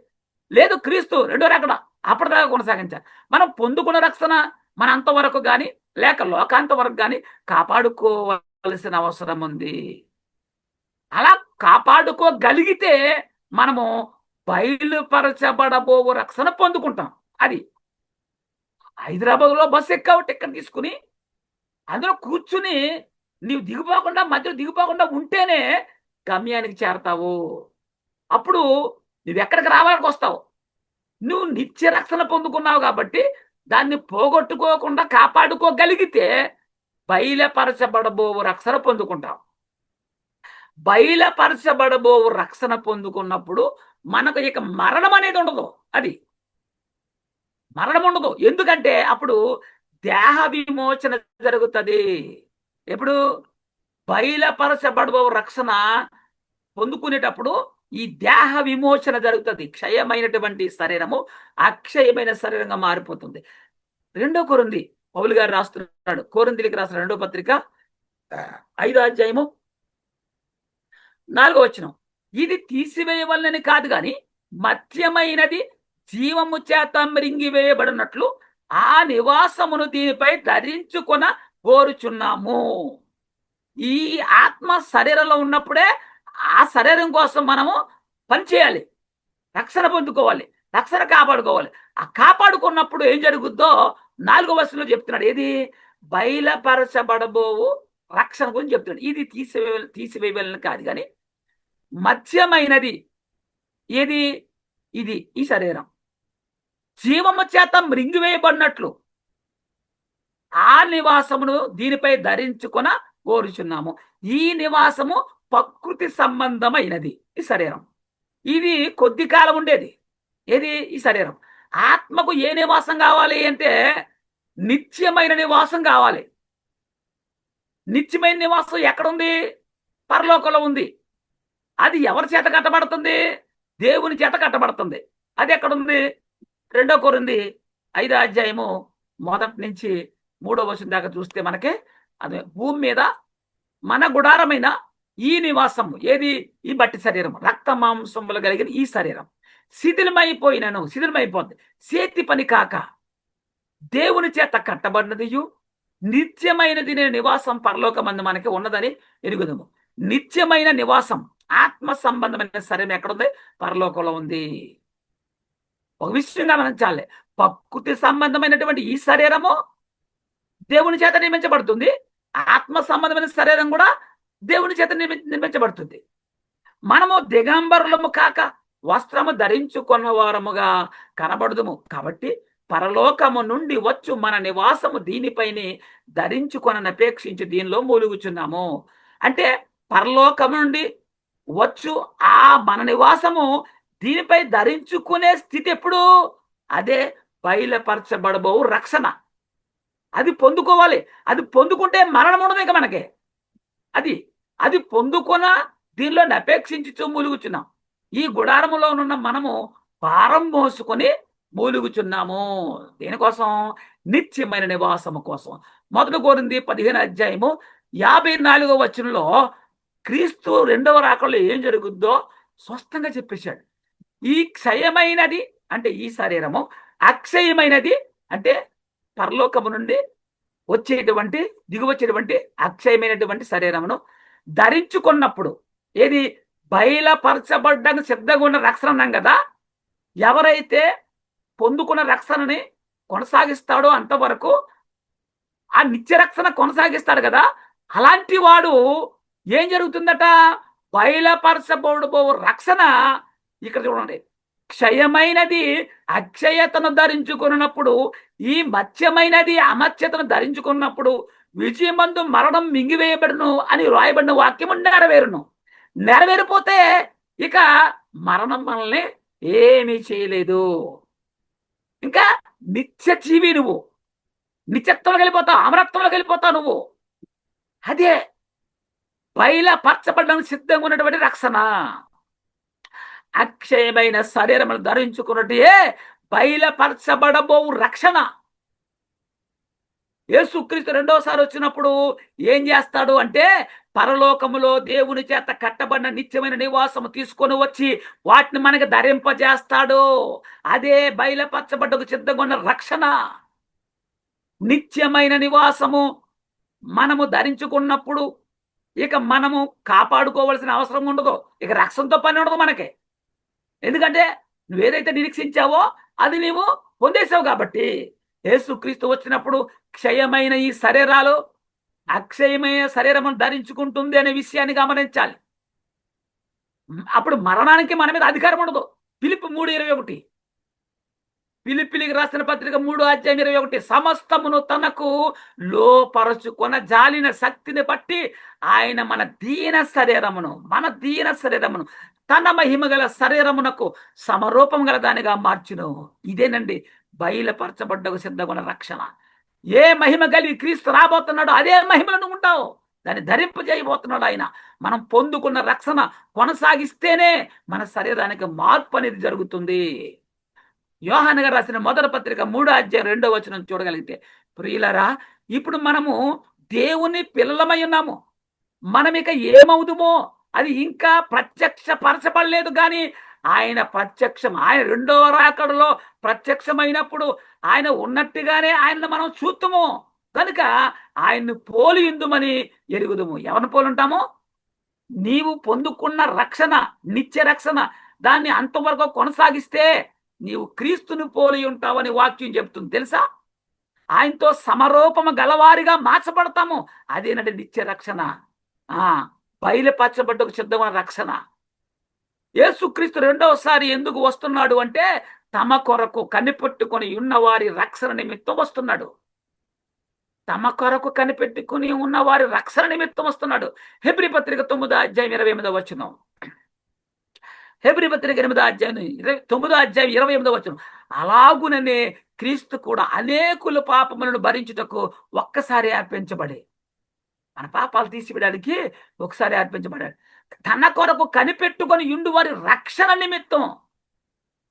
లేదు క్రీస్తు రెండో రాకడ అప్పటిదాకా కొనసాగించాలి. మనం పొందుకున్న రక్షణ మన అంతవరకు కానీ లేక లోకాంత వరకు కానీ కాపాడుకోవాల్సిన అవసరం ఉంది. అలా కాపాడుకోగలిగితే మనము బయలుపరచబడబో రక్షణ పొందుకుంటాం. అది హైదరాబాద్లో బస్సు ఎక్కావు టికెట్ తీసుకుని అందులో కూర్చుని నీవు దిగిపోకుండా మధ్యలో దిగిపోకుండా ఉంటేనే గమ్యానికి చేరతావు. అప్పుడు నువ్వెక్కడికి రావాలని వస్తావు. నువ్వు నిత్య రక్షణ పొందుకున్నావు కాబట్టి దాన్ని పోగొట్టుకోకుండా కాపాడుకోగలిగితే బయలుపరచబడబో రక్షణ పొందుకుంటావు. బయలుపరచబడబో రక్షణ పొందుకున్నప్పుడు మనకు ఇక మరణం అనేది ఉండదు. అది మరణం ఉండదు. ఎందుకంటే అప్పుడు దేహ విమోచన జరుగుతుంది. ఎప్పుడు బయలుపరచబడబో రక్షణ పొందుకునేటప్పుడు ఈ దేహ విమోచన జరుగుతుంది. క్షయమైనటువంటి శరీరము అక్షయమైన శరీరంగా మారిపోతుంది. 2 కొరింథీ పౌలు గారు రాస్తున్నాడు. కొరింథీలకు రాసిన 2వ పత్రిక 5వ అధ్యాయము 4వ వచనం. ఇది తీసివేయవలనని కాదు గాని మత్యమైనది జీవము చేత మృంగివేయబడినట్లు ఆ నివాసమును దీనిపై ధరించుకొన కోరుచున్నాము. ఈ ఆత్మ శరీరంలో ఉన్నప్పుడే ఆ శరీరం కోసం మనము పనిచేయాలి, రక్షణ పొందుకోవాలి, రక్షణ కాపాడుకోవాలి. ఆ కాపాడుకున్నప్పుడు ఏం జరుగుద్దో 4వ వచనంలో చెప్తున్నాడు. ఏది బయలుపరచబడబోవు రక్షణ గురించి చెప్తున్నాడు. ఇది తీసివేయవలని కాదు కానీ మత్స్యమైనది ఏది ఇది ఈ శరీరం జీవము చేత మృంగివేయబడినట్లు ఆ నివాసమును దీనిపై ధరించుకొన కోరుచున్నాము. ఈ నివాసము ప్రకృతి సంబంధమైనది ఈ శరీరం. ఇది కొద్ది కాలం ఉండేది. ఏది ఈ శరీరం. ఆత్మకు ఏ నివాసం కావాలి అంటే నిత్యమైన నివాసం కావాలి. నిత్యమైన నివాసం ఎక్కడుంది? పరలోకంలో ఉంది. అది ఎవరి చేత కట్టబడుతుంది? దేవుని చేత కట్టబడుతుంది. అది ఎక్కడుంది? 2 కొరింథీ 5వ అధ్యాయము 1 నుంచి 3వ వచనం దాకా చూస్తే మనకి అది భూమి మీద మన గుడారమైన ఈ నివాసం ఏది? ఈ బట్టి శరీరం రక్త మాంసములు కలిగిన ఈ శరీరం శిథిలమైపోద్ది. చేతి పని కాక దేవుని చేత కట్టబడినదియు నిత్యమైనది నివాసం పరలోకమందు మనకి ఉన్నదని ఎరుగుదము. నిత్యమైన నివాసం ఆత్మ సంబంధమైన శరీరం ఎక్కడుంది? పరలోకంలో ఉంది. ఒక విషయం గమనించాలి. ప్రకృతి సంబంధమైనటువంటి ఈ శరీరము దేవుని చేత నిర్మించబడుతుంది. ఆత్మ సంబంధమైన శరీరం కూడా దేవుని చేత నిర్మించబడుతుంది. మనము దిగంబరులము కాక వస్త్రము ధరించుకున్న వారముగా కనబడుదుము. కాబట్టి పరలోకము నుండి వచ్చు మన నివాసము దీనిపైనే ధరించుకొనని అపేక్షించి దీనిలో మూలుగుచున్నాము. అంటే పరలోకము నుండి వచ్చు ఆ మన నివాసము దీనిపై ధరించుకునే స్థితి ఎప్పుడు? అదే బయలుపరచబడబో రక్షణ. అది పొందుకోవాలి. అది పొందుకుంటే మరణం ఉండదు ఇక మనకి. అది పొందుకొన దీనిలో అపేక్షించి మూలుగుచున్నాం. ఈ గుడారములో ఉన్న మనము భారం మోసుకొని మూలుగుచున్నాము. దేనికోసం? నిత్యమైన నివాసము కోసం. 1 కొరింథీ 15వ అధ్యాయము 54వ వచనంలో క్రీస్తు 2వ రాకడలో ఏం జరుగుద్దో స్పష్టంగా చెప్పేశాడు. ఈ క్షయమైనది అంటే ఈ శరీరము, అక్షయమైనది అంటే పరలోకము నుండి దిగువచ్చేటువంటి అక్షయమైనటువంటి శరీరమును ధరించుకున్నప్పుడు ఏది బయలుపరచబడ్డానికి సిద్ధంగా ఉన్న రక్షణ అన్నాం కదా. ఎవరైతే పొందుకున్న రక్షణని కొనసాగిస్తాడో అంతవరకు ఆ నిత్య రక్షణ కొనసాగిస్తాడు కదా. అలాంటి వాడు ఏం జరుగుతుందట? బయలుపరచబడబో రక్షణ ఇక్కడ చూడండి. క్షయమైనది అక్షయతను ధరించుకున్నప్పుడు, ఈ మత్స్యమైనది అమత్స్యతను ధరించుకున్నప్పుడు విజయమందు మరణం మింగివేయబడును అని రాయబడిన వాక్యము నెరవేరిపోతే ఇక మరణం మనల్ని ఏమీ చేయలేదు. ఇంకా నిత్య జీవి నువ్వు, నిత్యత్వంలోకి వెళ్ళిపోతావు, అమరత్వంలోకి వెళ్ళిపోతావు నువ్వు. అదే బయలుపరచబడడానికి సిద్ధంగా ఉన్నటువంటి రక్షణ. అక్షయమైన శరీరమును ధరించుకున్నట్టే బయలుపరచబడబో రక్షణ. యేసుక్రీస్తు రెండోసారి వచ్చినప్పుడు ఏం చేస్తాడు అంటే, పరలోకములో దేవుని చేత కట్టబడిన నిత్యమైన నివాసము తీసుకొని వచ్చి వాటిని మనకి ధరింపజేస్తాడు. అదే బయలుపరచబడ్డకు సిద్ధంగా ఉన్న రక్షణ. నిత్యమైన నివాసము మనము ధరించుకున్నప్పుడు ఇక మనము కాపాడుకోవాల్సిన అవసరం ఉండదు. ఇక రక్షణతో పని ఉండదు మనకి. ఎందుకంటే నువ్వేదైతే నిరీక్షించావో అది నీవు పొందేసావు కాబట్టి. యేసుక్రీస్తు వచ్చినప్పుడు క్షయమైన ఈ శరీరాలు అక్షయమైన శరీరమును ధరించుకుంటుంది అనే విషయాన్ని గమనించాలి. అప్పుడు మరణానికి మన మీద అధికారం ఉండదు. ఫిలిప్పి 3:21, ఫిలిప్పీలకు రాసిన పత్రిక 3:21, సమస్తమును తనకు లోపరచుకొన జాలిన శక్తిని బట్టి ఆయన మన దీన శరీరమును తన మహిమ గల శరీరమునకు సమరూపం గల దానిగా మార్చును. ఇదేనండి బయలుపరచబడ్డకు సిద్ధమైన రక్షణ. ఏ మహిమ కలిగి క్రీస్తు రాబోతున్నాడో అదే మహిమలో నువ్వు ఉంటావు. దాన్ని ధరింపజేయబోతున్నాడు ఆయన. మనం పొందుకున్న రక్షణ కొనసాగిస్తేనే మన శరీరానికి మార్పు అనేది జరుగుతుంది. యోహాను గారు రాసిన మొదటి పత్రిక 3:2 చూడగలిగితే, ప్రియులరా, ఇప్పుడు మనము దేవుని పిల్లలమై ఉన్నాము. మనం ఇక ఏమవుదుమో అది ఇంకా ప్రత్యక్షపరచబడలేదు. కానీ ఆయన రెండవ రాకడలో ప్రత్యక్షమైనప్పుడు ఆయన ఉన్నట్టుగానే ఆయనను మనం చూద్దాము. కనుక ఆయన్ని పోలి ఉందుమని ఎరుగుదుము. ఎవరిని పోలి ఉంటామో? నీవు పొందుకున్న రక్షణ, నిత్య రక్షణ, దాన్ని అంతవరకు కొనసాగిస్తే నీవు క్రీస్తుని పోలి ఉంటావని వాక్యం చెప్తుంది. తెలుసా? ఆయనతో సమరూపము గలవారిగా మార్చబడతాము. అదేనంటే నిత్య రక్షణ. బయలుపరచబడ్డకు సిద్ధమైన రక్షణ. యేసుక్రీస్తు రెండవసారి ఎందుకు వస్తున్నాడు అంటే, తమ కొరకు కనిపెట్టుకొని ఉన్నవారి రక్షణ నిమిత్తం వస్తున్నాడు. తమ కొరకు కనిపెట్టుకుని ఉన్నవారి రక్షణ నిమిత్తం వస్తున్నాడు. హెబ్రీ పత్రిక 9:28. హెబ్రీ పత్రిక 9:28. అలాగుననే క్రీస్తు కూడా అనేకుల పాపములను భరించుటకు ఒక్కసారి అర్పించబడి, మన పాపాలు తీసివేయడానికి ఒకసారి అర్పించబడాడు. తన కొరకు కనిపెట్టుకొని ఉండు వారి రక్షణ నిమిత్తం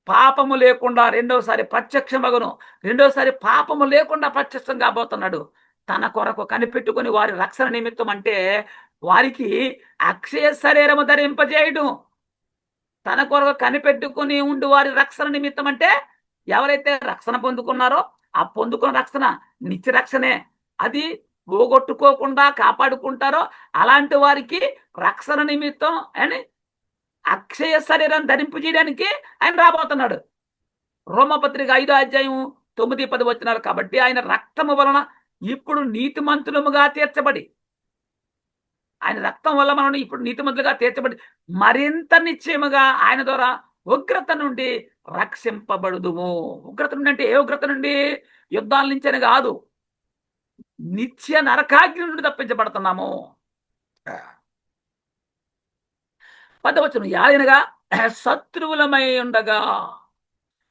పాపము లేకుండా రెండోసారి ప్రత్యక్షమగును. రెండోసారి పాపము లేకుండా ప్రత్యక్షం కాబోతున్నాడు. తన కొరకు కనిపెట్టుకొని వారి రక్షణ నిమిత్తం అంటే వారికి అక్షయ శరీరము ధరింపజేయడం. తన కొరకు కనిపెట్టుకుని ఉండి వారి రక్షణ నిమిత్తం అంటే ఎవరైతే రక్షణ పొందుకున్నారో ఆ పొందుకున్న రక్షణ నిత్య రక్షణే. అది పోగొట్టుకోకుండా కాపాడుకుంటారో అలాంటి వారికి రక్షణ నిమిత్తం అని అక్షయ శరీరం ధరింపు చేయడానికి ఆయన రాబోతున్నాడు. రోమపత్రిక 5:9-10 కాబట్టి ఆయన రక్తము వలన ఇప్పుడు నీతిమంతులముగా తీర్చబడి, ఆయన రక్తం వల్ల మనం ఇప్పుడు నీతిమంతులుగా తీర్చబడి మరింత నిశ్చయముగా ఆయన ద్వారా ఉగ్రత నుండి రక్షింపబడుదుము. ఉగ్రత నుండి అంటే ఏ ఉగ్రత నుండి? యుద్ధాల నుంచి అని కాదు, నిత్య నరకాగ్ని నుండి తప్పించబడుతున్నాము. 10 ఆయనగా శత్రువులమై ఉండగా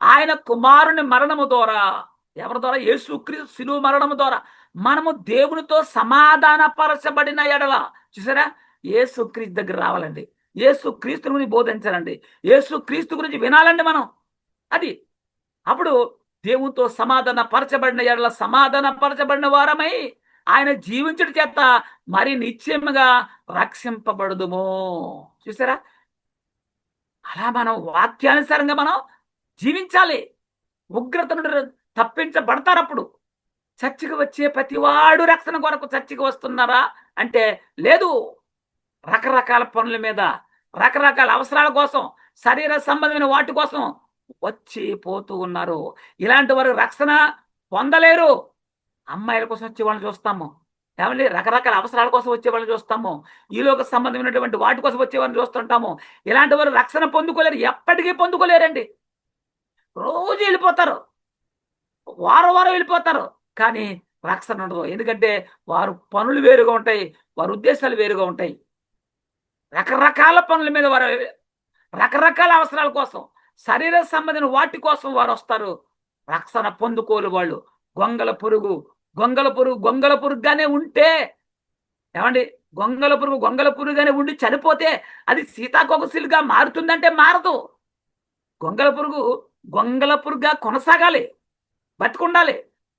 ఆయన కుమారుని మరణము ద్వారా, ఎవరి ద్వారా? యేసుక్రీస్తు శిలువ మరణము ద్వారా మనము దేవునితో సమాధానపరచబడిన ఎడల. చూసారా? యేసుక్రీస్తు దగ్గర రావాలండి, యేసుక్రీస్తు గురించి బోధించాలండి, యేసుక్రీస్తు గురించి వినాలండి మనం. అది అప్పుడు దేవునితో సమాధానపరచబడిన ఎడల సమాధానపరచబడిన వారమై ఆయన జీవించడం చేత మరి నిశ్చయముగా రక్షింపబడుదుము. చూసారా? అలా మనం వాక్యానుసారంగా మనం జీవించాలి. ఉగ్రత నుండి తప్పించబడతారు. అప్పుడు చర్చికి వచ్చే ప్రతివాడు రక్షణ కొరకు చర్చికి వస్తున్నారా అంటే లేదు. రకరకాల పనుల మీద, రకరకాల అవసరాల కోసం, శరీర సంబంధమైన వాటి కోసం వచ్చి పోతూ ఉన్నారు. ఇలాంటి వారు రక్షణ పొందలేరు. అమ్మాయిల కోసం వచ్చే వాళ్ళని చూస్తాము, ఏమండి, రకరకాల అవసరాల కోసం వచ్చే వాళ్ళని చూస్తాము, ఈలోక సంబంధమైనటువంటి వాటి కోసం వచ్చే వాళ్ళని చూస్తుంటాము. ఇలాంటి వారు రక్షణ పొందుకోలేరు, ఎప్పటికీ పొందుకోలేరండి. రోజు వెళ్ళిపోతారు, వారం వెళ్ళిపోతారు, కానీ రక్షణ ఉండదు. ఎందుకంటే వారు పనులు వేరుగా ఉంటాయి, వారి ఉద్దేశాలు వేరుగా ఉంటాయి. రకరకాల పనుల మీద వారు రకరకాల అవసరాల కోసం, శరీర సంబంధించిన వాటి కోసం వారు వస్తారు. రక్షణ పొందుకోలు వాళ్ళు. గొంగల పురుగుగానే ఉంటే, ఏమండి, గొంగల పురుగుగానే ఉండి చనిపోతే అది సీతాకోకసిలుగా మారుతుందంటే మారదు. గొంగల పురుగుగా కొనసాగాలి, బతుకుండాలి,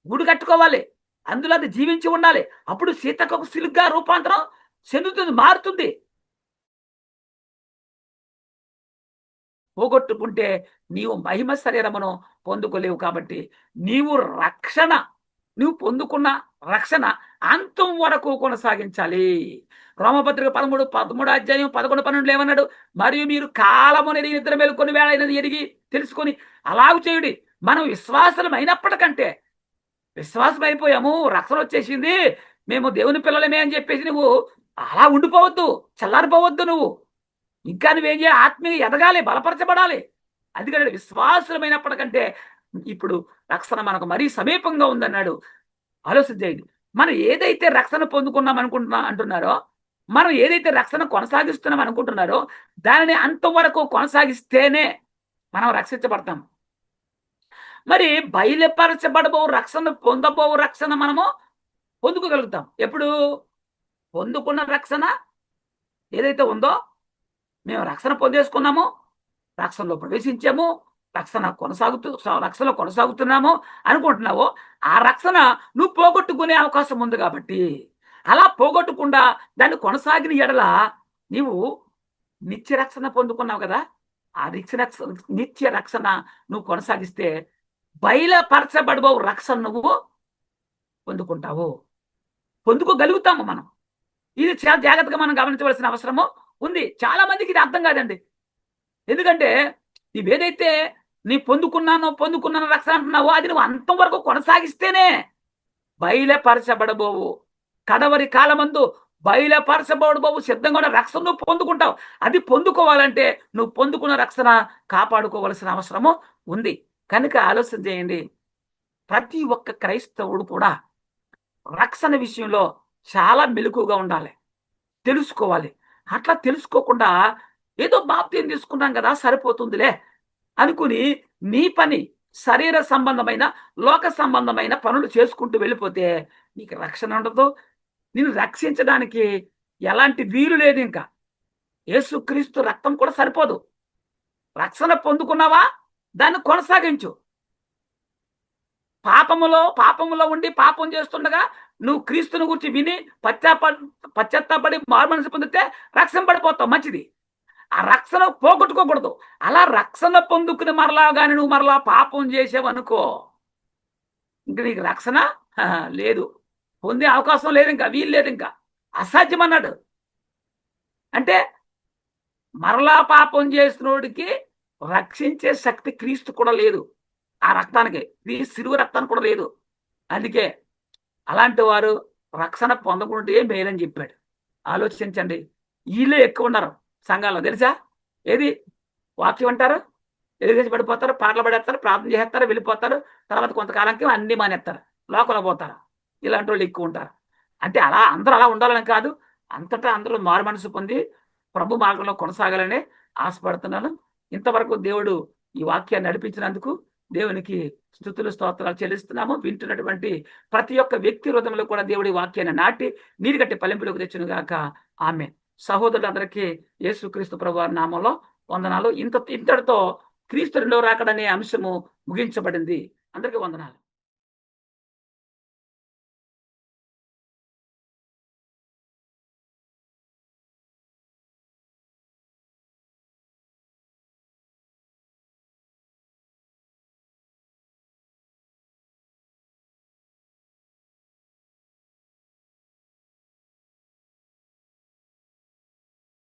గుడి కట్టుకోవాలి, అందులో అది జీవించి ఉండాలి. అప్పుడు సీతకొక సిలుగ్గా రూపాంతరం చెందుతుంది, మారుతుంది. పోగొట్టుకుంటే నీవు మహిమ శరీరమును పొందుకోలేవు. కాబట్టి నీవు రక్షణ, నువ్వు పొందుకున్న రక్షణ అంతం వరకు కొనసాగించాలి. రోమపత్రిక 13 11 12 ఏమన్నాడు? మరియు మీరు కాలముని నిద్ర మేలుకొని వేళైనది ఎరిగి తెలుసుకొని అలాగు చేయుడి. మనం విశ్వాసం అయినప్పటికంటే, విశ్వాసం అయిపోయాము, రక్షణ వచ్చేసింది, మేము దేవుని పిల్లలమే అని చెప్పేసి నువ్వు అలా ఉండిపోవద్దు, చల్లారిపోవద్దు. నువ్వు ఇంకా నువ్వేం చేయాలి? ఆత్మీయ ఎదగాలి, బలపరచబడాలి. అందుకని విశ్వాసమైనప్పటికంటే ఇప్పుడు రక్షణ మనకు మరీ సమీపంగా ఉందన్నాడు. ఆలోచన చేయండి. మనం ఏదైతే రక్షణ పొందుకున్నాం అంటున్నారో, మనం ఏదైతే రక్షణ కొనసాగిస్తున్నాం అనుకుంటున్నారో, దానిని అంతవరకు కొనసాగిస్తేనే మనం రక్షించబడతాం. మరి బయలుపరచబడబో రక్షణ, పొందబో రక్షణ మనము పొందుకోగలుగుతాం. ఎప్పుడు? పొందుకున్న రక్షణ ఏదైతే ఉందో, మేము రక్షణ పొందేసుకున్నాము, రక్షణలో ప్రవేశించాము, రక్షణలో కొనసాగుతున్నాము అనుకుంటున్నావో, ఆ రక్షణ నువ్వు పోగొట్టుకునే అవకాశం ఉంది. కాబట్టి అలా పోగొట్టకుండా దాన్ని కొనసాగిన ఎడల నీవు నిత్య రక్షణ పొందుకున్నావు కదా. ఆ నిత్య రక్షణ నువ్వు కొనసాగిస్తే బయలుపరచబడబో రక్షణ నువ్వు పొందుకుంటావు, పొందుకోగలుగుతాము మనం. ఇది చాలా జాగ్రత్తగా మనం గమనించవలసిన అవసరము ఉంది. చాలా మందికి ఇది అర్థం కాదండి. ఎందుకంటే నీవేదైతే పొందుకున్నాను రక్షణ అంటున్నావో, అది నువ్వు అంతం వరకు కొనసాగిస్తేనే బయలుపరచబడబోవు, కడవరి కాలమందు బయలుపరచబడబోవు సిద్ధంగా ఉన్న రక్షణ నువ్వు పొందుకుంటావు. అది పొందుకోవాలంటే నువ్వు పొందుకున్న రక్షణ కాపాడుకోవలసిన అవసరము ఉంది. కనుక ఆలోచన చేయండి. ప్రతి ఒక్క క్రైస్తవుడు కూడా రక్షణ విషయంలో చాలా మెలకుగా ఉండాలి, తెలుసుకోవాలి. అట్లా తెలుసుకోకుండా ఏదో బాప్తీసం తీసుకున్నాం కదా సరిపోతుందిలే అనుకుని నీ పని శరీర సంబంధమైన, లోక సంబంధమైన పనులు చేసుకుంటూ వెళ్ళిపోతే నీకు రక్షణ ఉండదు. నిన్ను రక్షించడానికి ఎలాంటి వీలు లేదు. ఇంకా యేసుక్రీస్తు రక్తం కూడా సరిపోదు. రక్షణ పొందుకున్నావా, దాన్ని కొనసాగించు. పాపములో ఉండి పాపం చేస్తుండగా నువ్వు క్రీస్తుని గురించి విని పశ్చాత్తాపడి మారుమనసు పొందితే రక్షణ పడిపోతావు, మంచిది. ఆ రక్షణ పోగొట్టుకోకూడదు. అలా రక్షణ పొందుకుని మరలా కానీ నువ్వు మరలా పాపం చేసావనుకో, ఇంక నీకు రక్షణ లేదు, పొందే అవకాశం లేదు, ఇంకా వీలు లేదు, ఇంకా అసాధ్యం అన్నాడు. అంటే మరలా పాపం చేసినోడికి రక్షించే శక్తి క్రీస్తు కూడా లేదు. ఆ రక్తానికి, సిలువ రక్తానికి కూడా లేదు. అందుకే అలాంటి వారు రక్షణ పొందకుంటే మేలని చెప్పాడు. ఆలోచించండి. వీళ్ళే ఎక్కువ ఉన్నారు సంఘాల్లో, తెలుసా? ఏది వాక్యం అంటారు, ఎదుగుదేసి పడిపోతారు, పాటలు పడేస్తారు, ప్రార్థన చేస్తారు, వెళ్ళిపోతారు. తర్వాత కొంతకాలానికి అన్ని మానేస్తారు, లోకంలో పోతారు. ఇలాంటి వాళ్ళు ఎక్కువ ఉంటారు. అంటే అందరూ అలా ఉండాలని కాదు, అంతటా అందరూ మారు మనసు పొంది ప్రభు మార్గంలో కొనసాగాలని ఆశపడుతున్నాను. ఇంతవరకు దేవుడు ఈ వాక్యాన్ని నడిపించినందుకు దేవునికి స్తుతులు స్తోత్రాలు చెల్లిస్తున్నాము. వింటున్నటువంటి ప్రతి ఒక్క వ్యక్తి హృదయంలో కూడా దేవుడి వాక్యాన్ని నాటి నీరు గట్టి ఫలింపులకు తెచ్చును గాక. ఆమేన్. సహోదరులందరికీ యేసుక్రీస్తు ప్రభువారి నామంలో వందనాలు. ఇంతటితో క్రీస్తు రెండవ రాకడనే అంశము ముగించబడింది. అందరికీ వందనాలు.